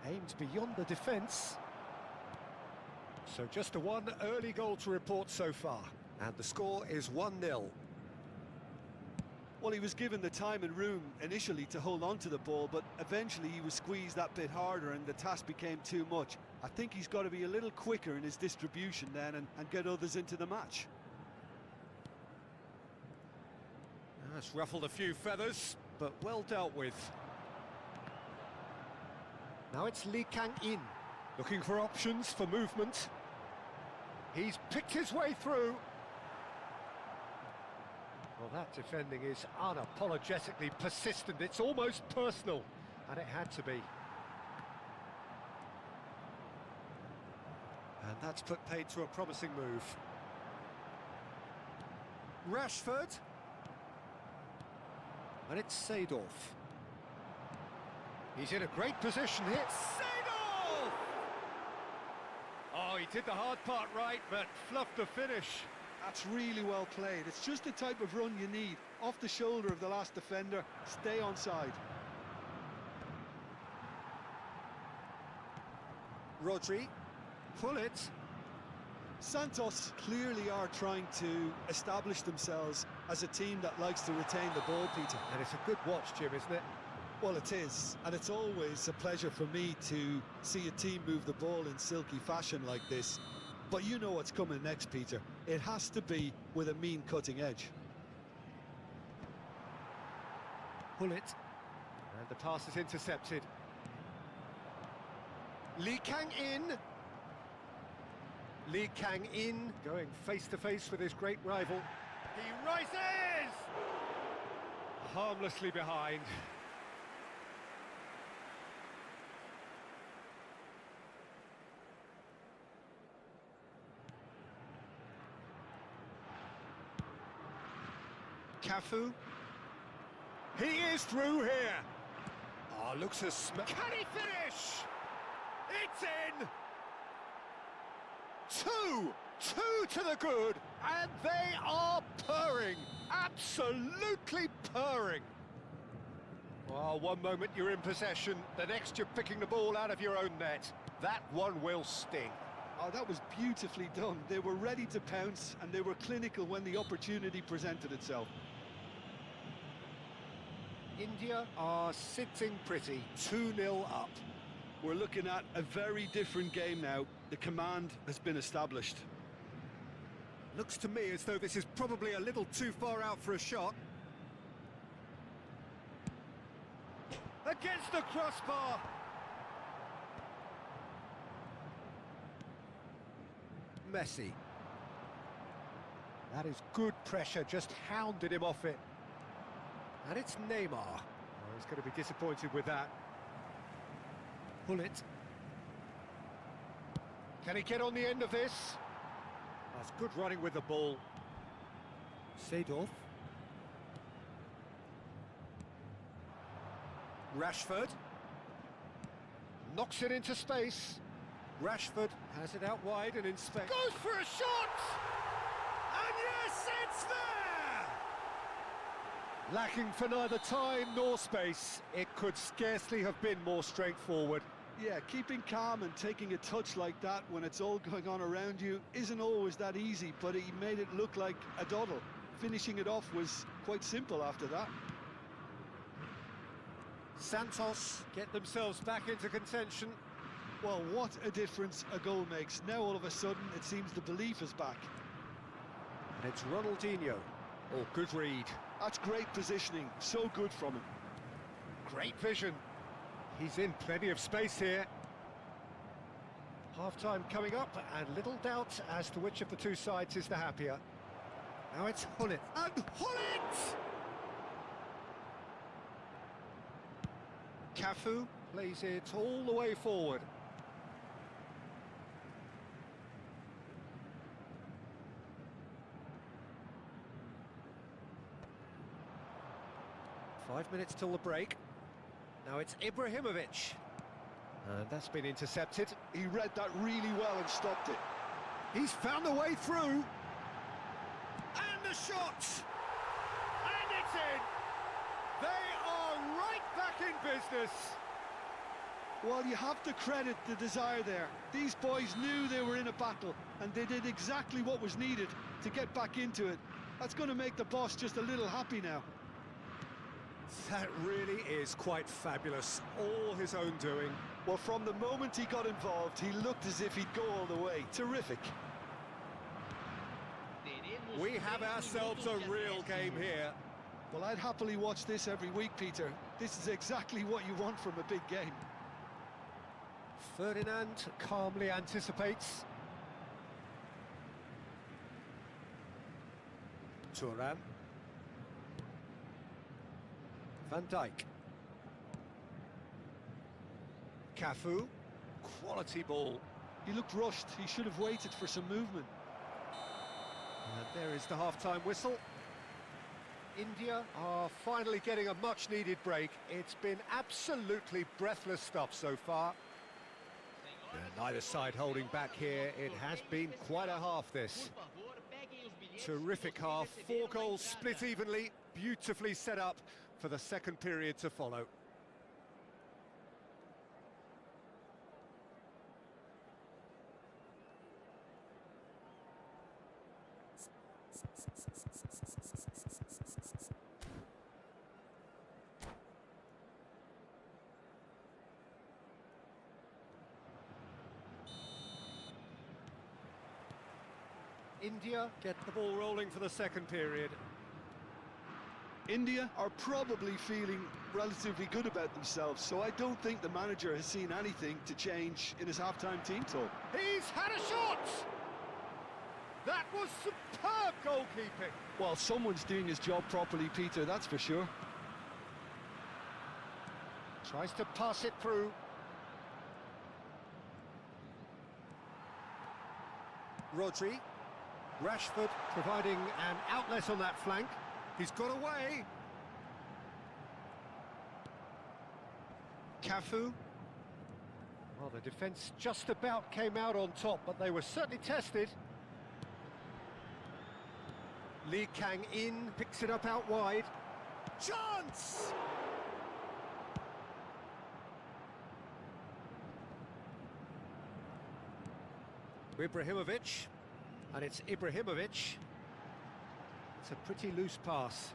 Aimed beyond the defence. So just the one early goal to report so far. And the score is 1-0. Well, he was given the time and room initially to hold on to the ball, but eventually he was squeezed that bit harder and the task became too much. I think he's got to be a little quicker in his distribution then and get others into the match. That's ruffled a few feathers, but well dealt with. Now it's Lee Kang-in, looking for options for movement. He's picked his way through. Well, that defending is unapologetically persistent. It's almost personal, and it had to be. And that's put paid to a promising move. Rashford. And it's Seedorf. He's in a great position here. Seedorf! Oh, he did the hard part right, but fluffed the finish. That's really well played. It's just the type of run you need. Off the shoulder of the last defender, stay onside. Rodri. Pull it. Santos clearly are trying to establish themselves as a team that likes to retain the ball, Peter. And it's a good watch, Jim, isn't it? Well, it is, and it's always a pleasure for me to see a team move the ball in silky fashion like this. But you know what's coming next, Peter. It has to be with a mean cutting edge. Pull it. And the pass is intercepted. Lee Kang-in. Lee Kang-in going face-to-face with his great rival. He rises! Harmlessly behind. Cafu. He is through here. Oh, looks as... Can he finish? It's in! Two to the good, and they are purring. Absolutely purring. Well, one moment you're in possession, the next you're picking the ball out of your own net. That one will sting. Oh, that was beautifully done. They were ready to pounce, and they were clinical when the opportunity presented itself. India are sitting pretty, 2-0 up. We're looking at a very different game now. The command has been established. Looks to me as though this is probably a little too far out for a shot. Against the crossbar! Messi. That is good pressure, just hounded him off it. And it's Neymar. Oh, he's going to be disappointed with that. Pull it. Can he get on the end of this? That's good running with the ball. Seedorf. Rashford. Knocks it into space. Rashford has it out wide and in space. Goes for a shot! And yes, it's there! Lacking for neither time nor space. It could scarcely have been more straightforward. Yeah, keeping calm and taking a touch like that when it's all going on around you isn't always that easy, but he made it look like a doddle. Finishing it off was quite simple after that. Santos get themselves back into contention. Well, what a difference a goal makes. Now all of a sudden it seems the belief is back. And it's Ronaldinho. Oh, good read. That's great positioning, so good from him. Great vision. He's in plenty of space here. Half-time coming up, and little doubt as to which of the two sides is the happier. Now it's Hullet. And Hullet! Cafu plays it all the way forward. Five minutes till the break. Now it's Ibrahimovic. And that's been intercepted. He read that really well and stopped it. He's found a way through. And the shot! And it's in! They are right back in business. Well, you have to credit the desire there. These boys knew they were in a battle, and they did exactly what was needed to get back into it. That's going to make the boss just a little happy now. That really is quite fabulous. All his own doing. Well, from the moment he got involved, he looked as if he'd go all the way. Terrific. We have ourselves a real game here. Well, I'd happily watch this every week, Peter. This is exactly what you want from a big game. Ferdinand calmly anticipates. Thuram. Van Dijk. Cafu. Quality ball. He looked rushed. He should have waited for some movement. And there is the half-time whistle. India are finally getting a much-needed break. It's been absolutely breathless stuff so far. And neither side holding back here. It has been quite a half, this. Terrific half. 4 goals split evenly. Beautifully set up for the second period to follow. India get the ball rolling for the second period. India are probably feeling relatively good about themselves, so I don't think the manager has seen anything to change in his half-time team talk. He's had a shot! That was superb goalkeeping. Well, someone's doing his job properly, Peter, that's for sure. Tries to pass it through. Rodri. Rashford providing an outlet on that flank. He's got away. Cafu. Well, the defence just about came out on top, but they were certainly tested. Lee Kang in, picks it up out wide. Chance! Ibrahimovic. And it's Ibrahimovic. It's a pretty loose pass.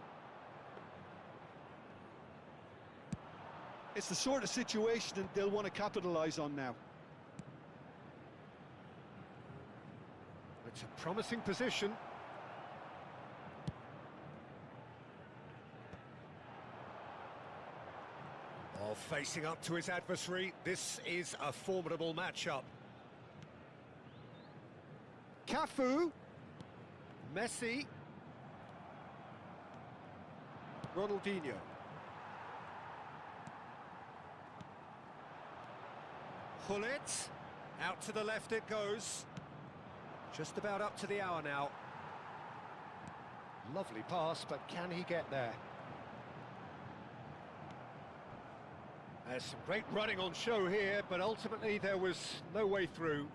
It's the sort of situation that they'll want to capitalise on now. It's a promising position. Facing up to his adversary, this is a formidable matchup. Cafu, Messi, Ronaldinho. Gullit, out to the left it goes. Just about up to the hour now. Lovely pass, but can he get there? There's some great running on show here, but ultimately there was no way through.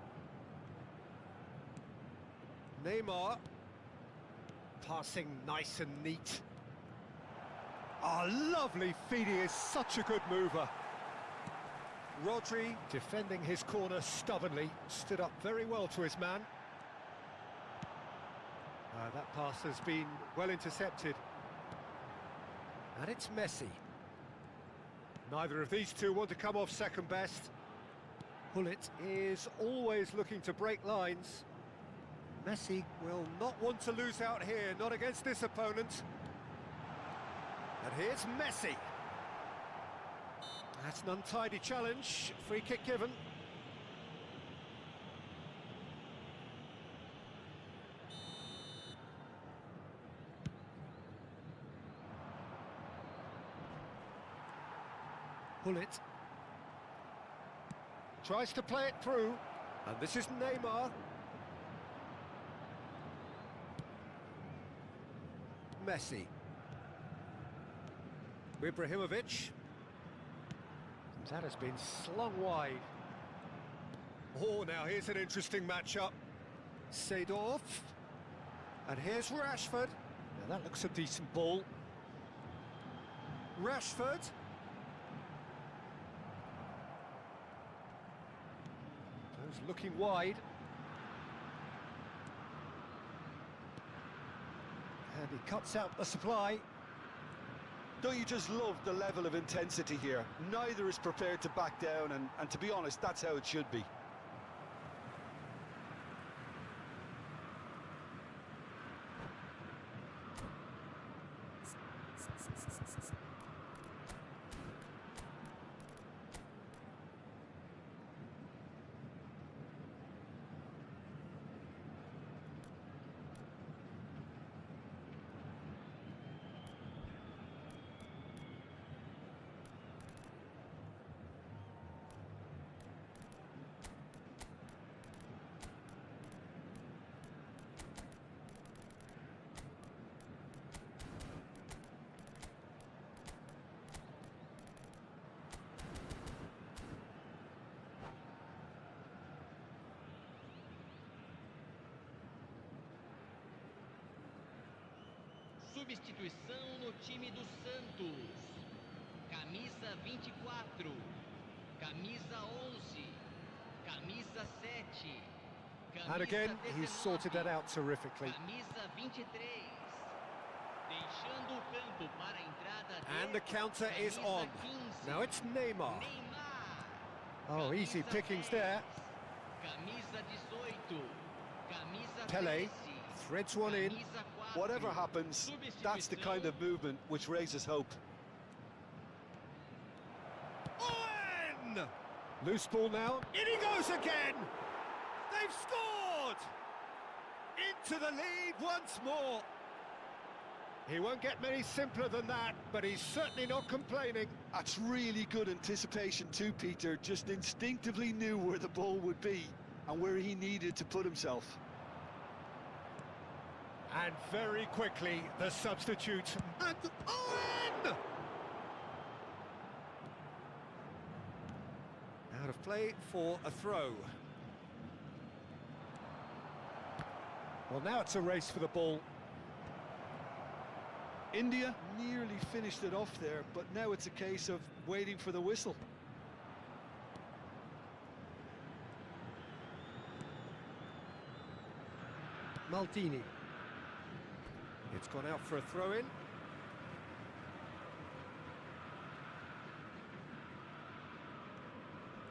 Neymar, passing nice and neat. Ah, lovely feed, he is such a good mover. Rodri, defending his corner stubbornly, stood up very well to his man. That pass has been well intercepted. And it's Messi. Neither of these two want to come off second best. Gullit is always looking to break lines. Messi will not want to lose out here, not against this opponent. And here's Messi. That's an untidy challenge, free kick given. Gullit tries to play it through, and this is Neymar. Messi. Ibrahimovic. That has been slung wide. Oh, now here's an interesting matchup. Seedorf. And here's Rashford. Now that looks a decent ball. Rashford. Goes looking wide. And he cuts out the supply. Don't you just love the level of intensity here? Neither is prepared to back down, and to be honest, that's how it should be. Substituição no time do Santos. Camisa 24, camisa 11, camisa 7. And again, he's sorted that out terrifically. Camisa 23. Deixando o campo para a entrada. And the counter is on. Now it's Neymar. Oh, easy pickings there. Camisa 18, camisa Pele 13, threads one in. Whatever happens, that's the kind of movement which raises hope. Owen! Loose ball now. In he goes again! They've scored! Into the lead once more. He won't get many simpler than that, but he's certainly not complaining. That's really good anticipation too, Peter. Just instinctively knew where the ball would be and where he needed to put himself. And very quickly, the substitute. And Owen! Out of play for a throw. Well, now it's a race for the ball. India nearly finished it off there, but now it's a case of waiting for the whistle. Maldini. It's gone out for a throw-in.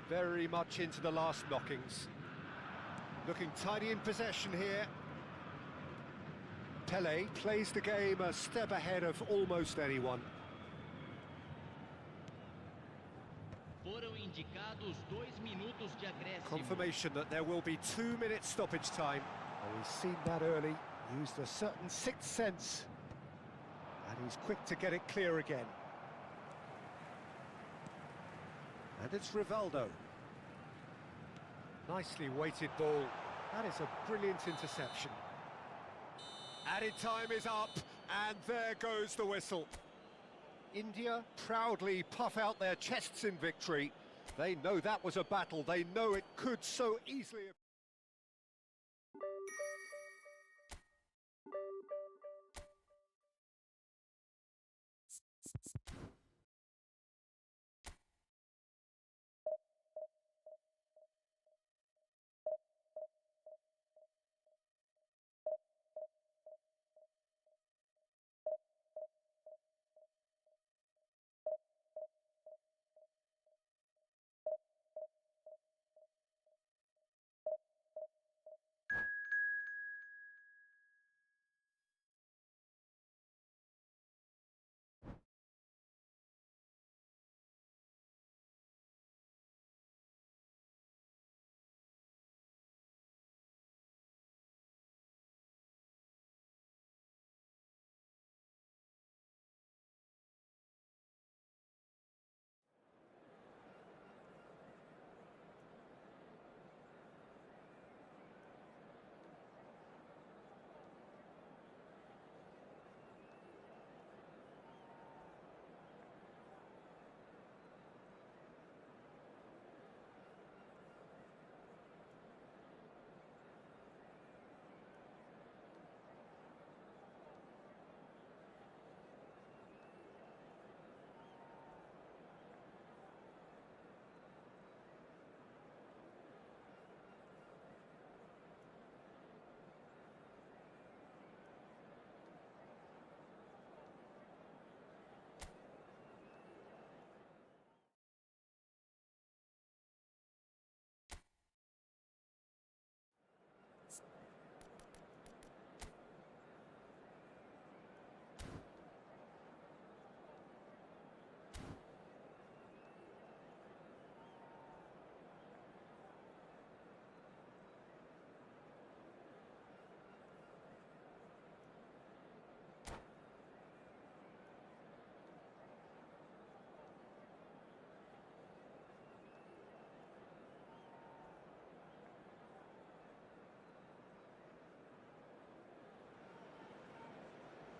Very much into the last knockings. Looking tidy in possession here. Pele plays the game a step ahead of almost anyone. 2 minutos de acréscimo. Confirmation that there will be 2 minutes stoppage time. Oh, he's seen that early, used a certain sixth sense, and he's quick to get it clear again. And it's Rivaldo. Nicely weighted ball. That is a brilliant interception. Added time is up, and there goes the whistle. India proudly puff out their chests in victory. They know that was a battle. They know it could so easily...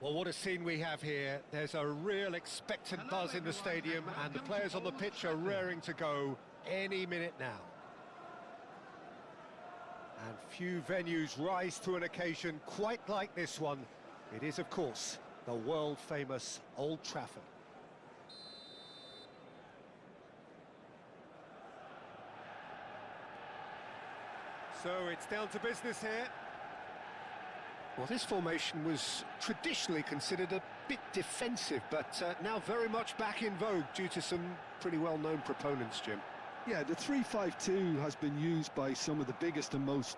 Well, what a scene we have here. There's a real expectant buzz in the stadium, and the players on the pitch are raring to go any minute now. And few venues rise to an occasion quite like this one. It is, of course, the world-famous Old Trafford. So it's down to business here. Well, this formation was traditionally considered a bit defensive, but now very much back in vogue due to some pretty well-known proponents, Jim. Yeah, the 3-5-2 has been used by some of the biggest and most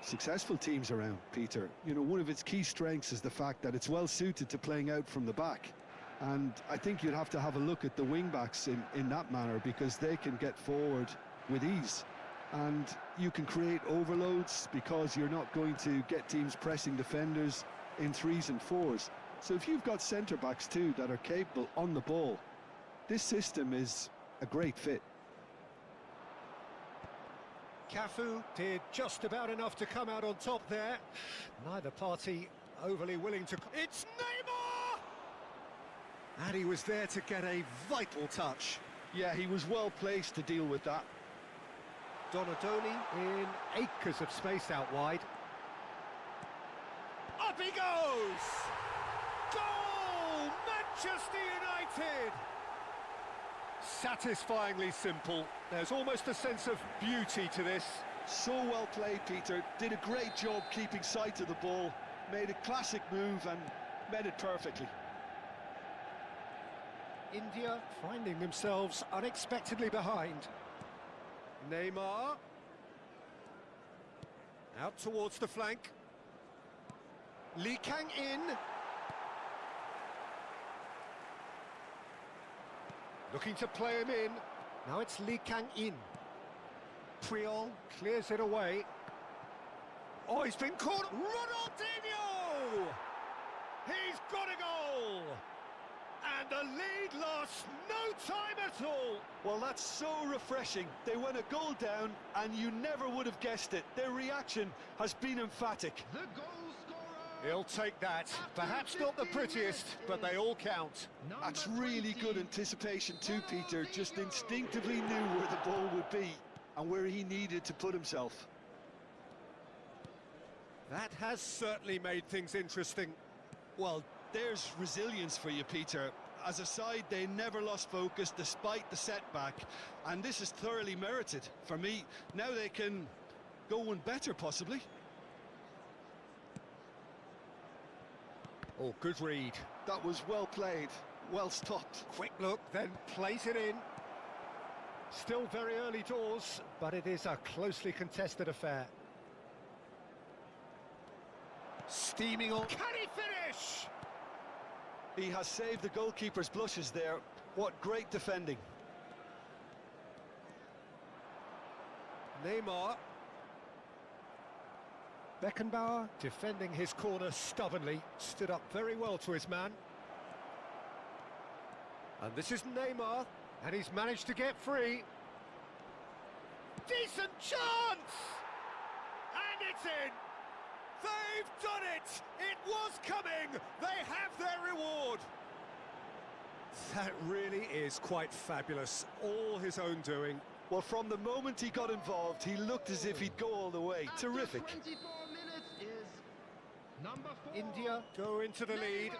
successful teams around, Peter. You know, one of its key strengths is the fact that it's well suited to playing out from the back. And I think you'd have to have a look at the wing-backs in that manner, because they can get forward with ease. And you can create overloads because you're not going to get teams pressing defenders in 3s and 4s. So if you've got centre-backs too that are capable on the ball, this system is a great fit. Cafu did just about enough to come out on top there. Neither party overly willing to... It's Neymar! And he was there to get a vital touch. Yeah, he was well placed to deal with that. Donadoni in acres of space out wide. Up he goes! Goal! Manchester United! Satisfyingly simple. There's almost a sense of beauty to this. So well played, Peter. Did a great job keeping sight of the ball. Made a classic move and met it perfectly. India finding themselves unexpectedly behind. Neymar. Out towards the flank. Lee Kang in. Looking to play him in. Now it's Lee Kang in. Montreal clears it away. Oh, he's been caught. Ronaldinho! He's got a goal! And the lead lasts no time at all. Well, that's so refreshing. They went a goal down, and you never would have guessed it. Their reaction has been emphatic. The goal scorer. He'll take that. Perhaps not the prettiest, but they all count. That's really good anticipation too, Peter. Just instinctively knew where the ball would be and where he needed to put himself. That has certainly made things interesting. Well, there's resilience for you, Peter. As a side, they never lost focus despite the setback, and this is thoroughly merited for me. Now they can go one better, possibly. Oh, good read. That was well played, well stopped. Quick look, then plays it in. Still very early doors, but it is a closely contested affair. Steaming on. Can he finish? He has saved the goalkeeper's blushes there. What great defending. Neymar. Beckenbauer defending his corner stubbornly, stood up very well to his man. And this is Neymar, and he's managed to get free. Decent chance! And it's in! They've done it! It was coming! They have their reward! That really is quite fabulous. All his own doing. Well, from the moment he got involved, he looked as if he'd go all the way. After Terrific. 24 minutes is number 4. India go into the lead.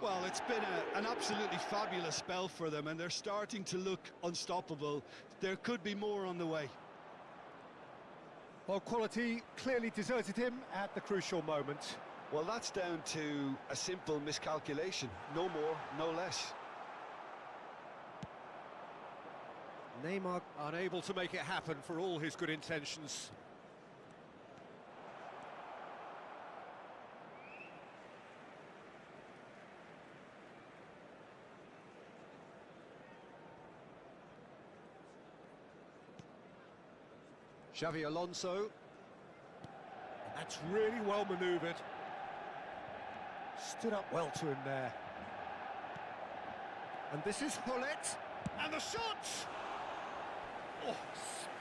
Well, it's been an absolutely fabulous spell for them, and they're starting to look unstoppable. There could be more on the way. Well, quality clearly deserted him at the crucial moment. Well, that's down to a simple miscalculation. No more, no less. Neymar unable to make it happen for all his good intentions. Xavi Alonso. That's really well manoeuvred. Stood up well to him there. And this is Hullet. And the shot! Oh,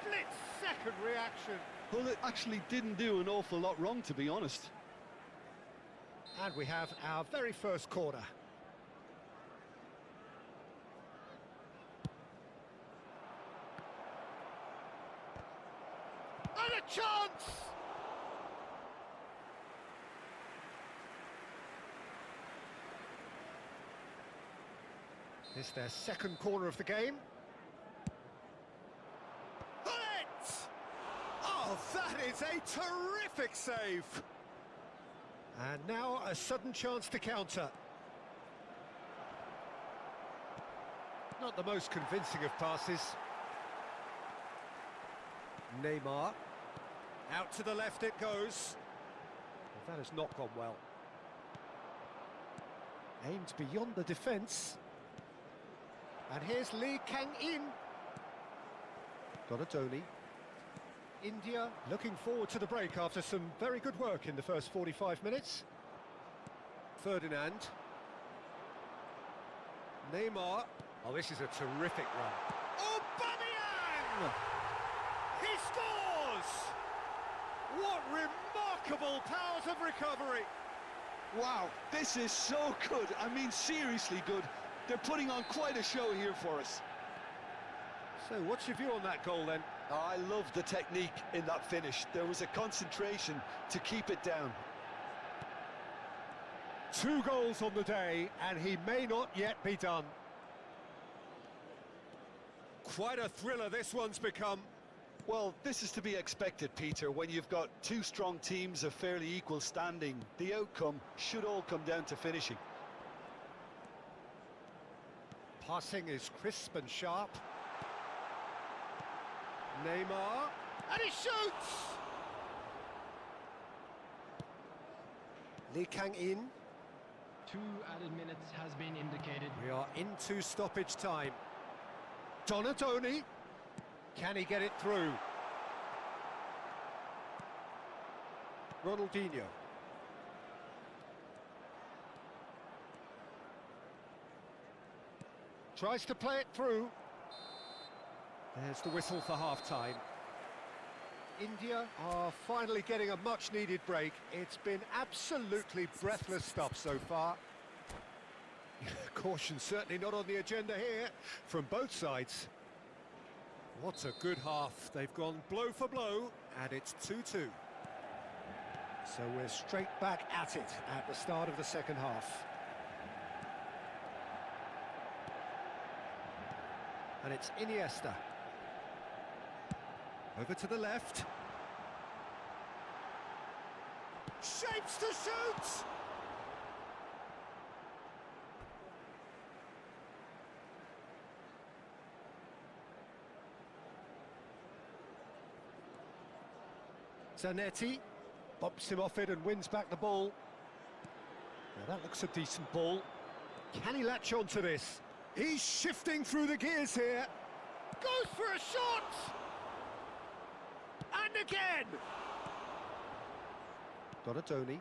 split-second reaction. Well, it actually didn't do an awful lot wrong, to be honest. And we have our very first corner. And a chance! It's their second corner of the game. Hullet! Oh, that is a terrific save! And now a sudden chance to counter. Not the most convincing of passes. Neymar. Out to the left it goes. Well, that has not gone well. Aimed beyond the defence. And here's Lee Kang-in. Donatoni. India looking forward to the break after some very good work in the first 45 minutes. Ferdinand. Neymar. Oh, this is a terrific run. Aubameyang! He scores! What remarkable powers of recovery! Wow, this is so good. I mean, seriously good. They're putting on quite a show here for us. So what's your view on that goal then? I love the technique in that finish. There was a concentration to keep it down. 2 goals on the day, and he may not yet be done. Quite a thriller this one's become. Well, this is to be expected, Peter. When you've got 2 strong teams of fairly equal standing, the outcome should all come down to finishing. Passing is crisp and sharp. Neymar, and he shoots! Lee Kang-in. 2 added minutes has been indicated. We are into stoppage time. Donatoni. Can he get it through? Ronaldinho. Tries to play it through. There's the whistle for half-time. India are finally getting a much-needed break. It's been absolutely breathless stuff so far. Caution certainly not on the agenda here from both sides. What a good half. They've gone blow for blow, and it's 2-2. So we're straight back at it at the start of the second half. And it's Iniesta. Over to the left. Shapes to shoot! Zanetti bumps him off it and wins back the ball. Now that looks a decent ball. Can he latch on to this? He's shifting through the gears here. Goes for a shot! And again! Donatoni.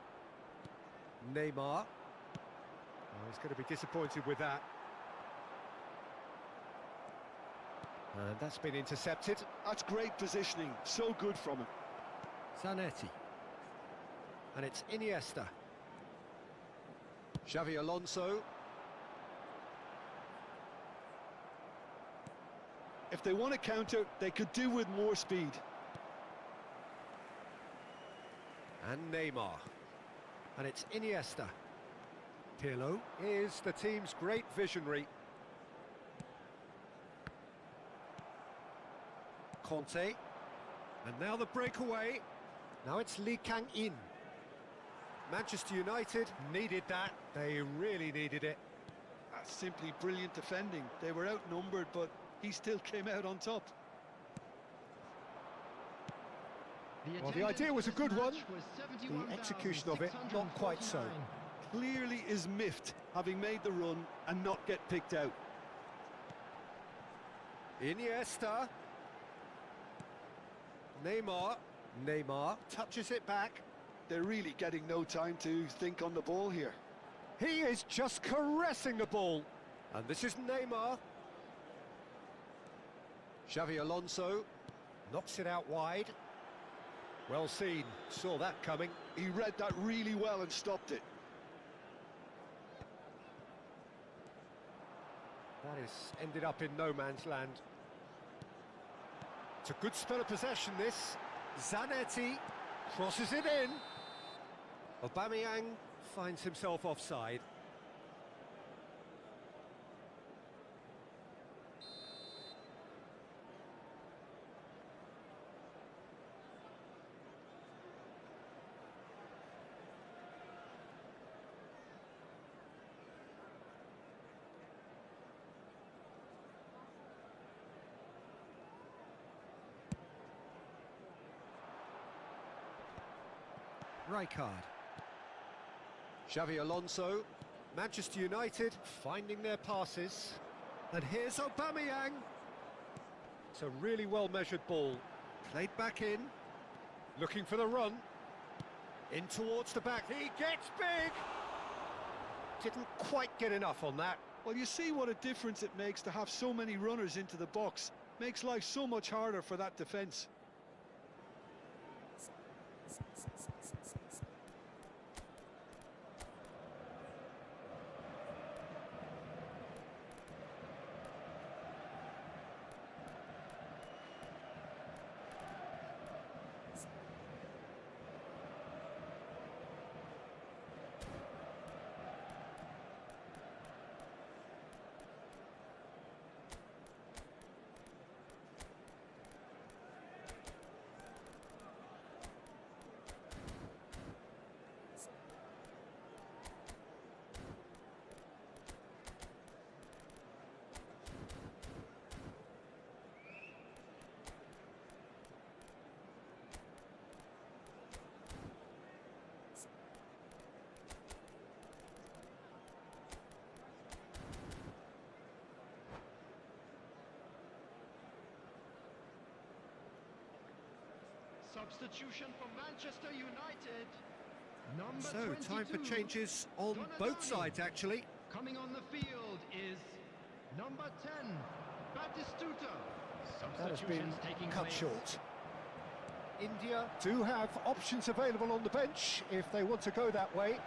Neymar. Oh, he's going to be disappointed with that. And that's been intercepted. That's great positioning, so good from him. Zanetti. And it's Iniesta. Xavi Alonso. If they want to counter, they could do with more speed. And Neymar. And it's Iniesta. Pirlo is the team's great visionary. Conte. And now the breakaway. Now it's Lee Kang-in. Manchester United needed that. They really needed it. That's simply brilliant defending. They were outnumbered, but he still came out on top. Well, the idea was a good one. The execution of it, not quite so. Clearly is miffed, having made the run and not get picked out. Iniesta. Neymar. Neymar touches it back. They're really getting no time to think on the ball here. He is just caressing the ball. And this is Neymar. Xavi Alonso knocks it out wide. Well seen, saw that coming. He read that really well and stopped it. That has ended up in no man's land. It's a good spell of possession, this. Zanetti crosses it in. Aubameyang finds himself offside. Rijkaard. Xavi Alonso. Manchester United finding their passes. And here's Aubameyang. It's a really well-measured ball. Played back in. Looking for the run. In towards the back. He gets big! Didn't quite get enough on that. Well, you see what a difference it makes to have so many runners into the box. Makes life so much harder for that defence. Substitution for Manchester United. Number So, 22, time for changes on both sides, actually. Coming on the field is number 10, Batistuta. That has been Substitutions taking cut place. short. India do have options available on the bench if they want to go that way.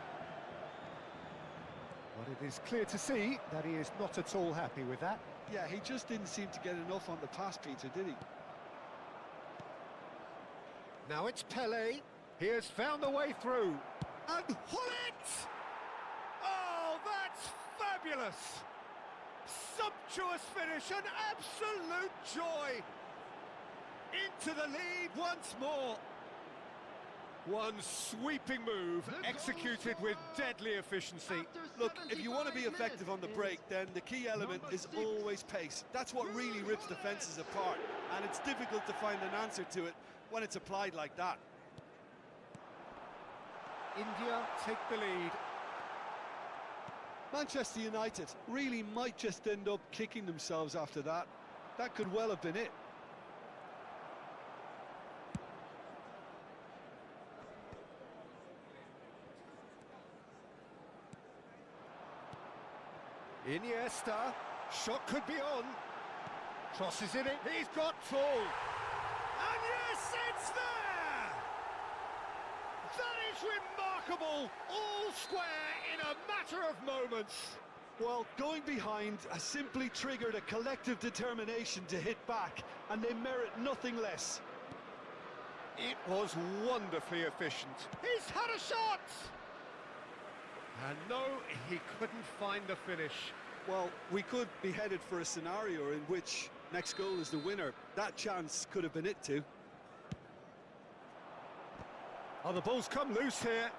But it is clear to see that he is not at all happy with that. Yeah, he just didn't seem to get enough on the pass, Peter, did he? Now it's Pele. He has found a way through. And Hullet! Oh, that's fabulous! Sumptuous finish, an absolute joy! Into the lead once more. One sweeping move, executed with deadly efficiency. Look, if you want to be effective on the break, then the key element is always pace. That's what really rips defences apart, and it's difficult to find an answer to it when it's applied like that. India take the lead. Manchester United really might just end up kicking themselves after that. That could well have been it. Iniesta, shot could be on. Crosses in it, he's got full. And yes, it's there! That is remarkable, all square in a matter of moments. Well, going behind has simply triggered a collective determination to hit back, and they merit nothing less. It was wonderfully efficient. He's had a shot! And no, he couldn't find the finish. Well, we could be headed for a scenario in which next goal is the winner. That chance could have been it too. Oh, the ball's come loose here.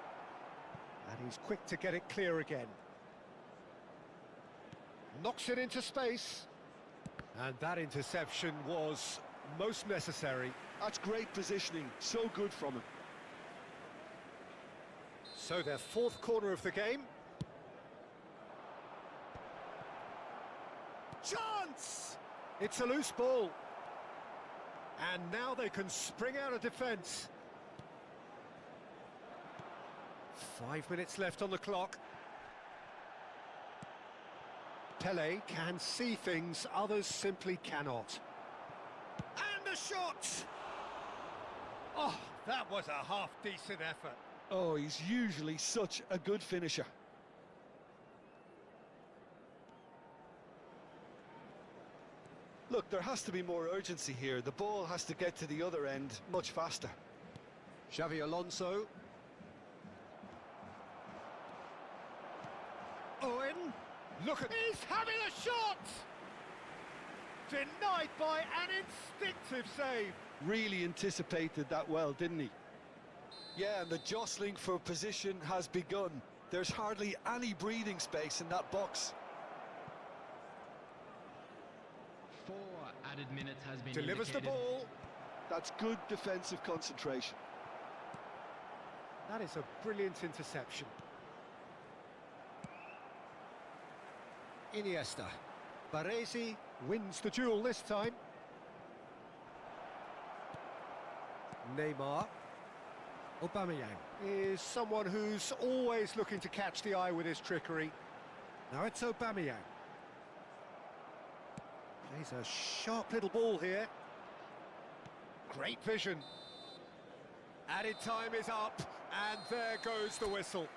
And he's quick to get it clear again. Knocks it into space. And that interception was most necessary. That's great positioning, so good from him. So their fourth corner of the game. Chance! It's a loose ball. And now they can spring out of defence. 5 minutes left on the clock. Pele can see things others simply cannot. And a shot! Oh, that was a half-decent effort. Oh, he's usually such a good finisher. Look, there has to be more urgency here. The ball has to get to the other end much faster. Xavi Alonso. Owen. Look at... He's having a shot! Denied by an instinctive save. Really anticipated that well, didn't he? Yeah, and the jostling for position has begun. There's hardly any breathing space in that box. 4 added minutes has been Delivers indicated. the ball. That's good defensive concentration. That is a brilliant interception. Iniesta. Baresi wins the duel this time. Neymar. Aubameyang is someone who's always looking to catch the eye with his trickery. Now it's Aubameyang. Plays a sharp little ball here. Great vision. Added time is up, and there goes the whistle.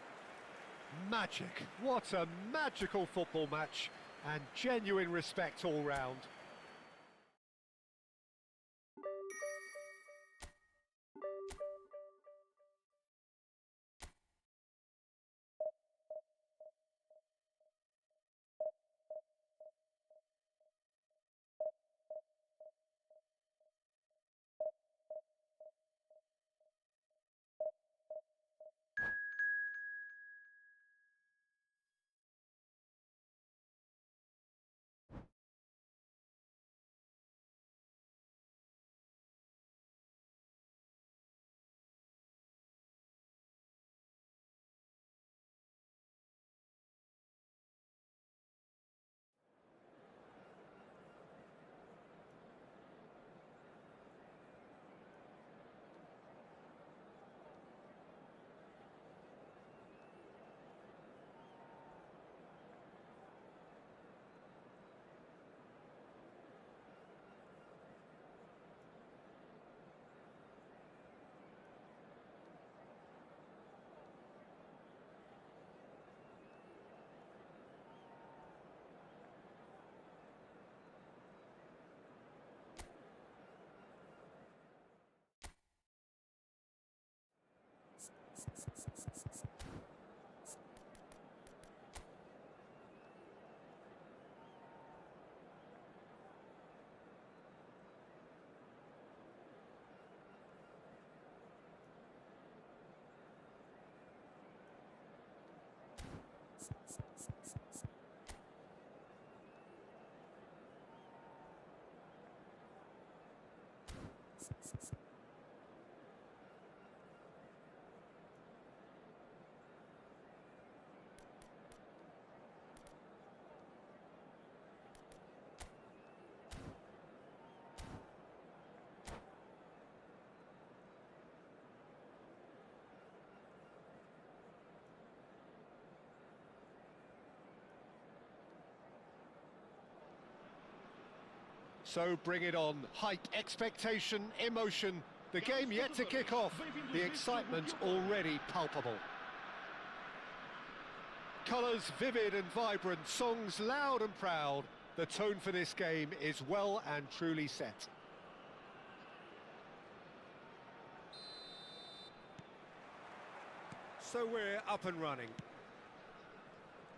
Magic. What a magical football match, and genuine respect all round. So bring it on. Hype, expectation, emotion. The game yet to kick off. The excitement already palpable. Colours vivid and vibrant, songs loud and proud. The tone for this game is well and truly set. So we're up and running.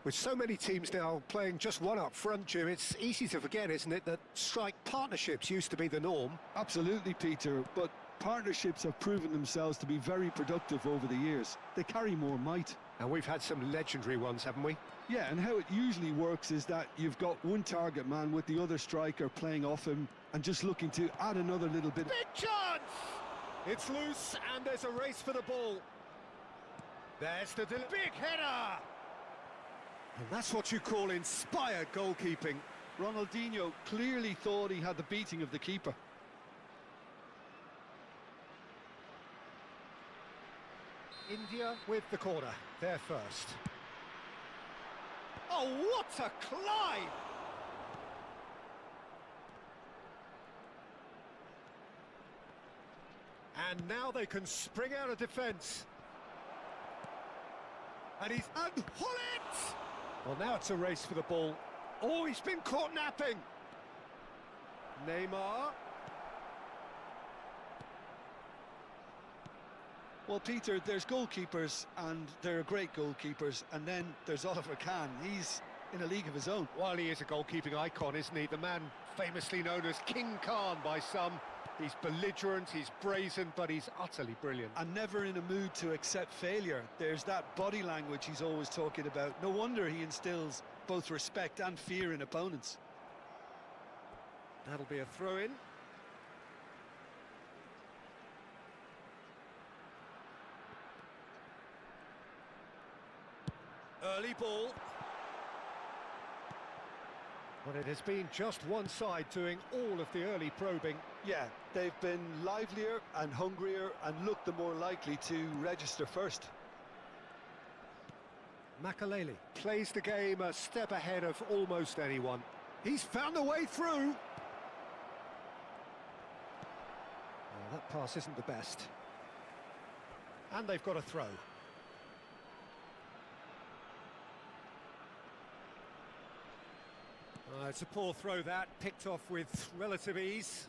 With so many teams now playing just one up front, Jim, it's easy to forget, isn't it, that strike partnerships used to be the norm. Absolutely, Peter, but partnerships have proven themselves to be very productive over the years. They carry more might. And we've had some legendary ones, haven't we? Yeah, and how it usually works is that you've got one target man with the other striker playing off him and just looking to add another little bit. Big chance! It's loose and there's a race for the ball. There's the big header! And that's what you call inspired goalkeeping. Ronaldinho clearly thought he had the beating of the keeper. India with the corner, they're first. Oh, what a climb! And now they can spring out of defence. And he's unhool it! Well, now it's a race for the ball. Oh, he's been caught napping. Neymar. Well, Peter, there's goalkeepers, and there are great goalkeepers, and then there's Oliver Kahn. He's in a league of his own. While he is a goalkeeping icon, isn't he? The man famously known as King Khan by some. He's belligerent, he's brazen, but he's utterly brilliant. And never in a mood to accept failure. There's that body language he's always talking about. No wonder he instills both respect and fear in opponents. That'll be a throw-in. Early ball. But it has been just one side doing all of the early probing. Yeah, they've been livelier and hungrier and looked the more likely to register first. Makaleli plays the game a step ahead of almost anyone. He's found a way through. Oh, that pass isn't the best. And they've got a throw. It's a poor throw that, picked off with relative ease.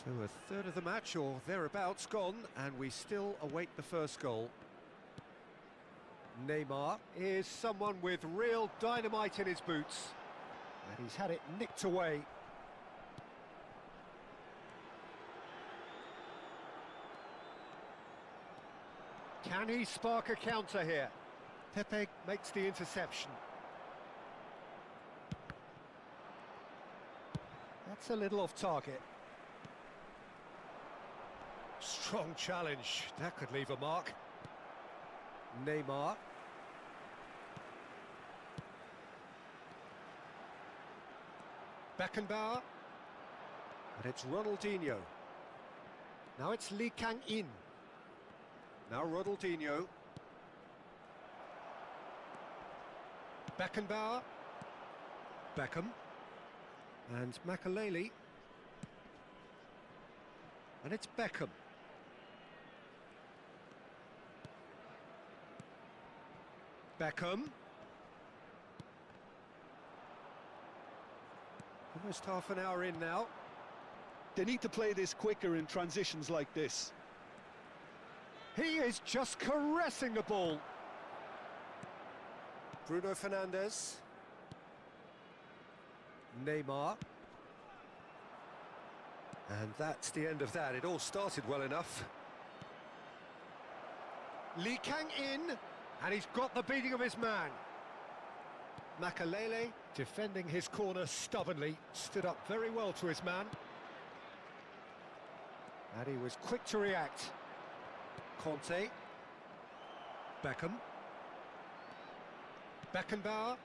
So a third of the match, or thereabouts, gone, and we still await the first goal. Neymar is someone with real dynamite in his boots. And he's had it nicked away. Can he spark a counter here? Pepe makes the interception. That's a little off target. Strong challenge. That could leave a mark. Neymar. Beckenbauer. And it's Ronaldinho. Now it's Lee Kang-in. Now Ronaldinho. Beckenbauer. Beckham. And Makaleli. And it's Beckham. Beckham. Almost half an hour in now. They need to play this quicker in transitions like this. He is just caressing the ball. Bruno Fernandes. Neymar. And that's the end of that. It all started well enough. Lee Kang in, and he's got the beating of his man. Makalele, defending his corner stubbornly, stood up very well to his man. And he was quick to react. Conte. Beckham. Beckenbauer.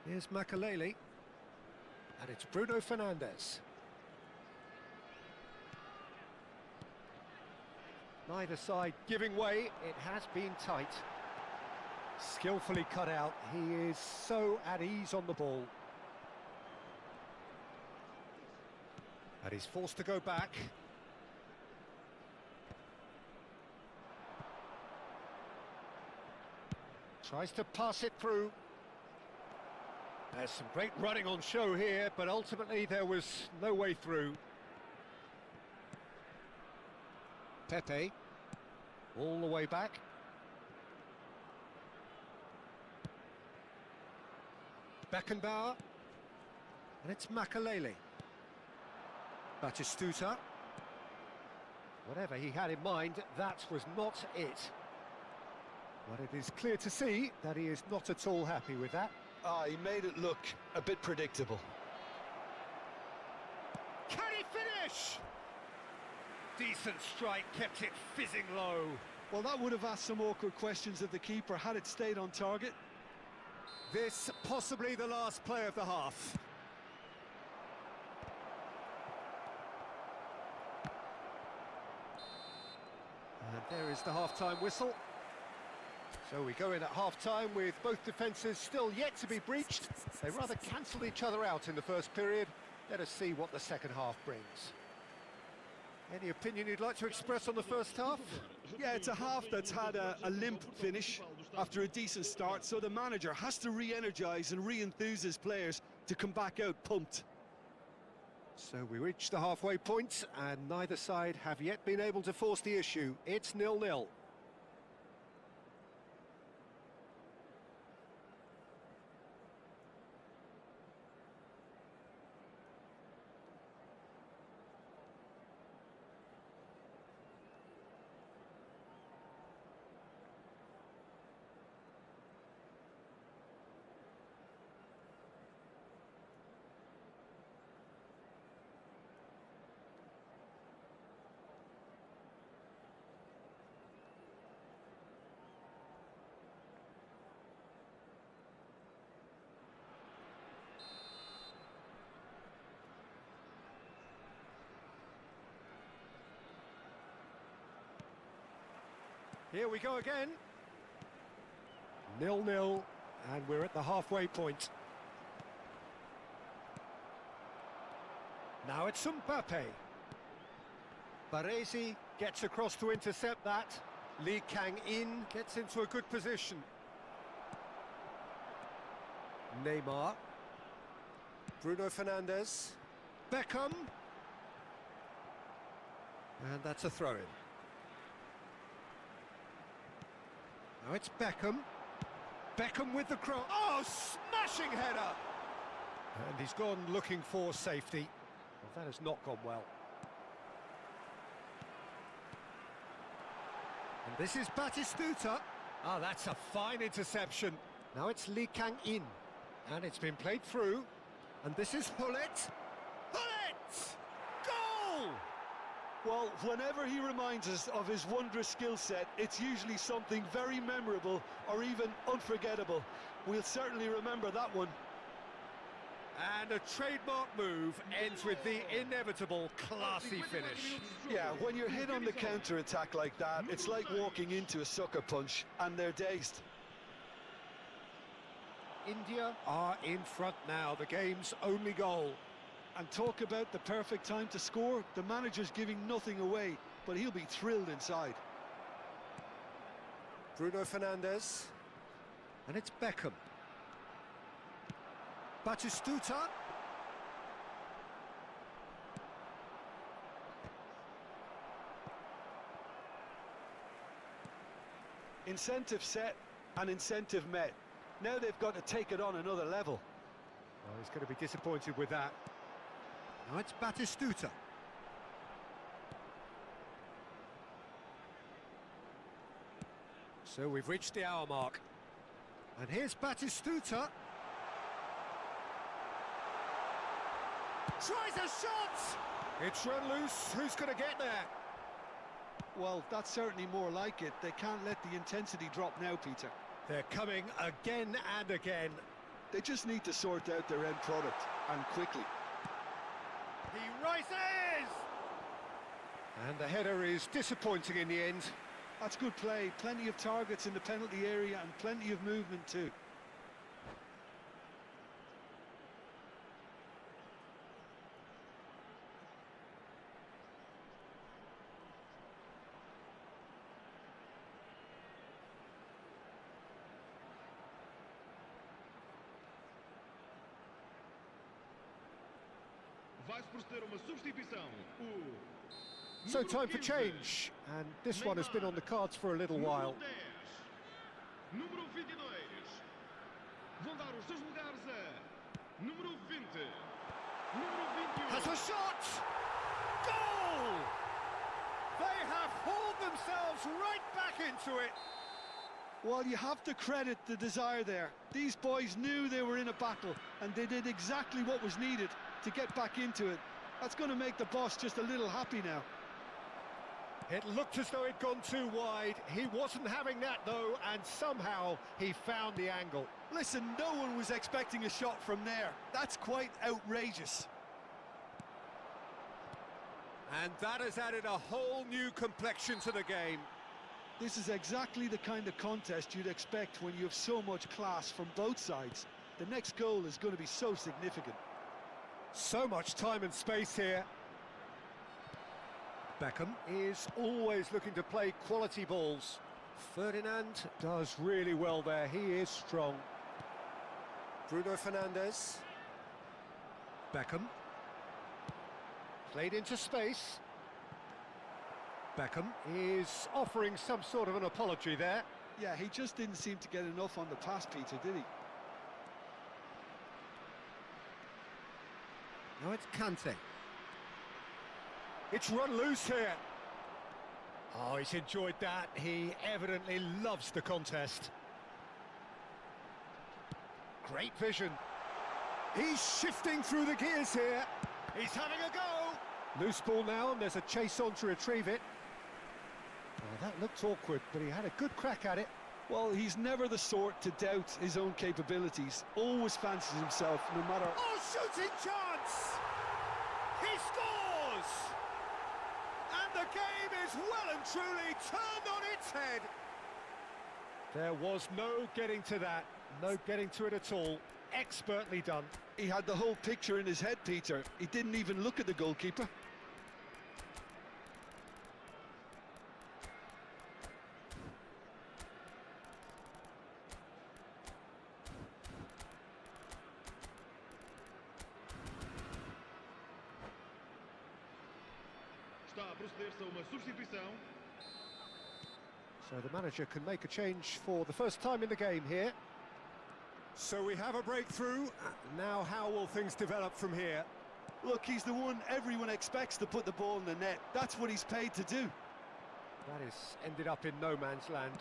Here's Makalele. And it's Bruno Fernandes. Neither side giving way. It has been tight. Skillfully cut out. He is so at ease on the ball. And he's forced to go back. Tries to pass it through. There's some great running on show here, but ultimately there was no way through. Pepe, all the way back. Beckenbauer, and it's Makalele. Batistuta. Whatever he had in mind, that was not it. But it is clear to see that he is not at all happy with that. He made it look a bit predictable. Can he finish? Decent strike, kept it fizzing low. Well, that would have asked some awkward questions of the keeper had it stayed on target. This possibly the last play of the half. And there is the half-time whistle. So we go in at half-time with both defences still yet to be breached. They rather cancelled each other out in the first period. Let us see what the second half brings. Any opinion you'd like to express on the first half? Yeah, it's a half that's had a limp finish after a decent start, so the manager has to re-energise and re-enthuse his players to come back out pumped. So we reach the halfway point, and neither side have yet been able to force the issue. It's 0-0. Here we go again. 0-0, and we're at the halfway point. Now it's Mbappe. Baresi gets across to intercept that. Lee Kang-in gets into a good position. Neymar. Bruno Fernandes. Beckham. And that's a throw-in. Now it's Beckham. Beckham with the cross. Oh, smashing header! And he's gone looking for safety. Well, that has not gone well. And this is Batistuta. Ah, that's a fine interception. Now it's Lee Kang-in. And it's been played through. And this is Hullet. Hullet! Goal! Well, whenever he reminds us of his wondrous skill set, it's usually something very memorable or even unforgettable. We'll certainly remember that one. And a trademark move ends with the inevitable classy finish. Yeah, when you're hit on the counter-attack like that, it's like walking into a sucker punch, and they're dazed. India are in front now, the game's only goal. And talk about the perfect time to score. The manager's giving nothing away, but he'll be thrilled inside. Bruno Fernandes. And it's Beckham. Batistuta. Incentive set and incentive met. Now they've got to take it on another level. Well, he's going to be disappointed with that. Now it's Batistuta. So we've reached the hour mark. And here's Batistuta. Tries a shot! It's run loose. Who's going to get there? Well, that's certainly more like it. They can't let the intensity drop now, Peter. They're coming again and again. They just need to sort out their end product, and quickly. He rises! And the header is disappointing in the end. That's good play. Plenty of targets in the penalty area and plenty of movement too. Vai-se proceder uma substituição. So time for change, and this one has been on the cards for a little while. Número 22. Vão dar os seus lugares a número 20. Número 21. Has a shot! Goal! They have hauled themselves right back into it. Well, you have to credit the desire there. These boys knew they were in a battle, and they did exactly what was needed to get back into it. That's going to make the boss just a little happy now. It looked as though it'd gone too wide. He wasn't having that, though, and somehow he found the angle. Listen, no one was expecting a shot from there. That's quite outrageous. And that has added a whole new complexion to the game. This is exactly the kind of contest you'd expect when you have so much class from both sides. The next goal is going to be so significant. So much time and space here. Beckham is always looking to play quality balls. Ferdinand does really well there. He is strong. Bruno Fernandes. Beckham. Played into space. Beckham is offering some sort of an apology there. Yeah, he just didn't seem to get enough on the pass, Peter, did he? Now it's Kante. It's run loose here. Oh, he's enjoyed that. He evidently loves the contest. Great vision. He's shifting through the gears here. He's having a go. Loose ball now, and there's a chase on to retrieve it. Oh, that looked awkward, but he had a good crack at it. Well, he's never the sort to doubt his own capabilities. Always fancies himself, no matter... Oh, shooting chance! He scores! And the game is well and truly turned on its head. There was no getting to that, no getting to it at all. Expertly done. He had the whole picture in his head, Peter. He didn't even look at the goalkeeper. Está a proceder-se a uma substituição. So the manager can make a change for the first time in the game here. So we have a breakthrough. Now how will things develop from here? Look, he's the one everyone expects to put the ball in the net. That's what he's paid to do. That has ended up in no man's land.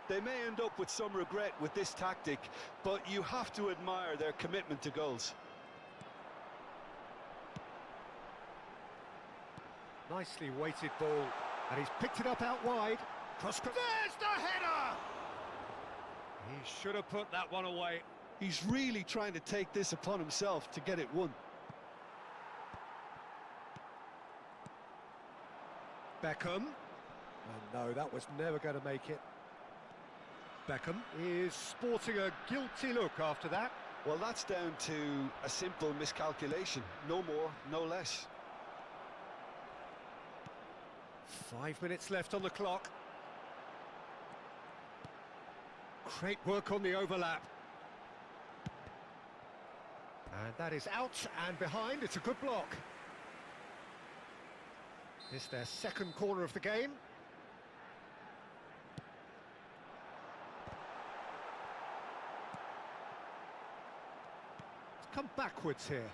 They may end up with some regret with this tactic, but you have to admire their commitment to goals. Nicely weighted ball, and he's picked it up out wide. There's the header! He should have put that one away. He's really trying to take this upon himself to get it won. Beckham. Oh no, that was never going to make it. Beckham is sporting a guilty look after that. Well, that's down to a simple miscalculation. No more, no less. 5 minutes left on the clock. Great work on the overlap. And that is out and behind. It's a good block. It's their second corner of the game. come backwards here.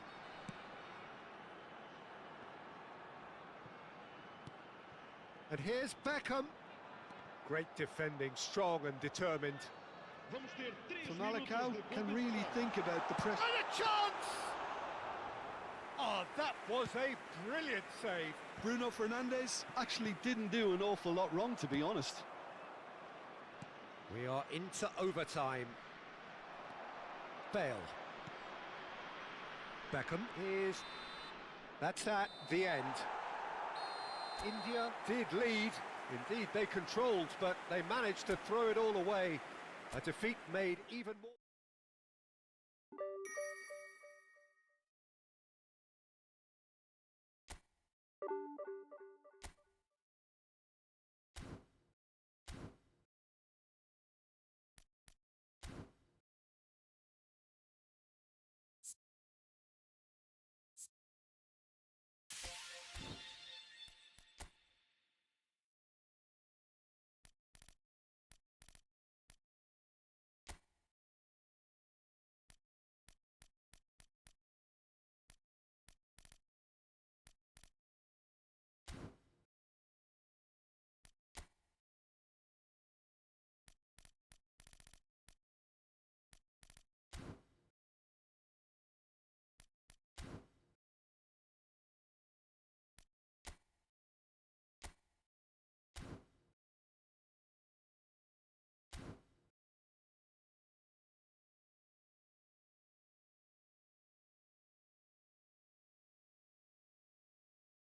And here's Beckham. Great defending, strong and determined. So Malacao can really think about the press. And a chance! Oh, that was a brilliant save. Bruno Fernandes actually didn't do an awful lot wrong, to be honest. We are into overtime. Bale. Beckham is... That's at the end. India did lead. Indeed, they controlled, but they managed to throw it all away. A defeat made even more...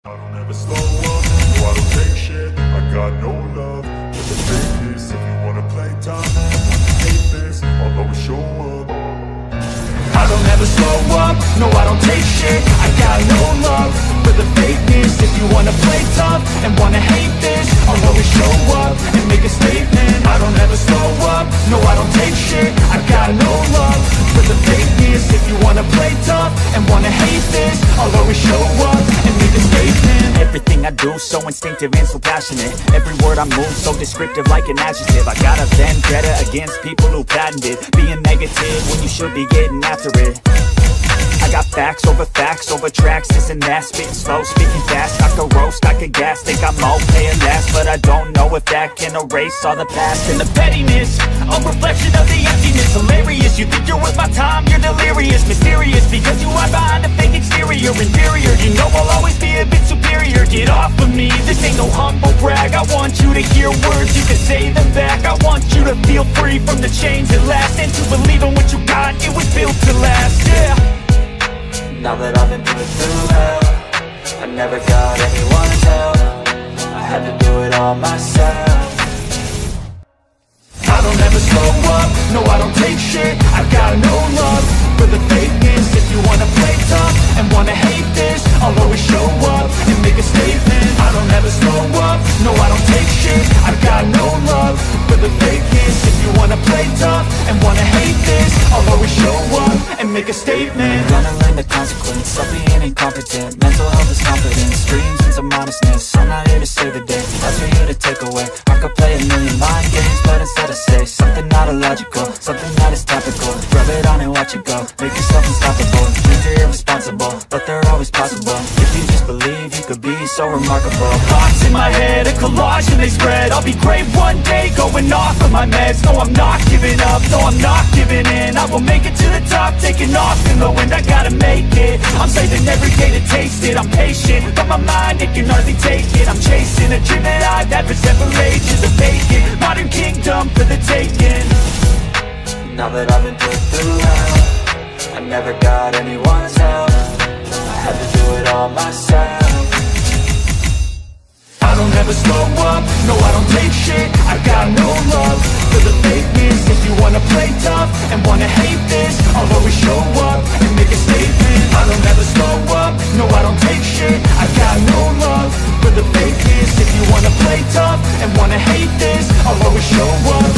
I don't ever slow up, no I don't take shit, I got no love for the fakeness. If you wanna play tough, hate this, I'll always show up. I don't ever slow up, no I don't take shit, I got no love for the fakeness. If you wanna play tough and wanna hate this, I'll always show up and make a statement. I don't ever slow up, no I don't take shit, I got no love for the fakeness. If you wanna play tough and wanna hate this, I'll always show up and make a statement. Everything I do so instinctive and so passionate. Every word I move so descriptive like an adjective. I got a vendetta against people who patented being negative when you should be getting after it. I got facts over tracks, this and that. Spitting slow, speaking fast, I could roast, I could gas. Think I'm okay and last, but I don't know if that can erase all the past. And the pettiness, a reflection of the emptiness. Hilarious, you think you're worth my time, you're delirious. Mysterious, because you hide behind a fake exterior. Inferior, you know I'll always be a bit superior. Get off of me, this ain't no humble brag. I want you to hear words, you can say them back. I want you to feel free from the chains that last, and to believe in what you got, it was built to last, yeah. Now that I've been put through hell, I never got anyone's help, I had to do it all myself. I don't ever slow up, no I don't take shit, I got no love for the fakeness. If you wanna play tough and wanna hate this, I'll always show up and make a statement. I don't ever slow up, no I don't take shit, I got no love for the fakeness. If you wanna play tough and wanna hate this, I'll always show up and make a statement. Gonna learn the consequence of being incompetent. Mental health is confidence, dreams into modestness. I'm not here to save the day, that's for you to take away. I could play a million mind games, but instead I say something not illogical, something that is topical. Rub it on and watch it go, make yourself unstoppable. Dreams are irresponsible, but they're always possible. If you just believe, you could be so remarkable. Thoughts in my head, a collage and they spread. I'll be great one day, going off of my meds. No, I'm not giving up, no, I'm not giving in. I will make it to the top, taking off in the wind. I gotta make it, I'm saving every day to taste it. I'm patient, but my mind, it can hardly take it. I'm chasing a dream that I've had for several ages. A vacant, modern kingdom for the taking. Now that I've been put through hell, I never got anyone's help, I had to do it all myself. I don't ever slow up, no I don't take shit, I got no love for the fakeness. If you wanna play tough and wanna hate this, I'll always show up and make a statement. I don't ever slow up, no I don't take shit, I got no love for the fakeness. If you wanna play tough and wanna hate this, I'll always show up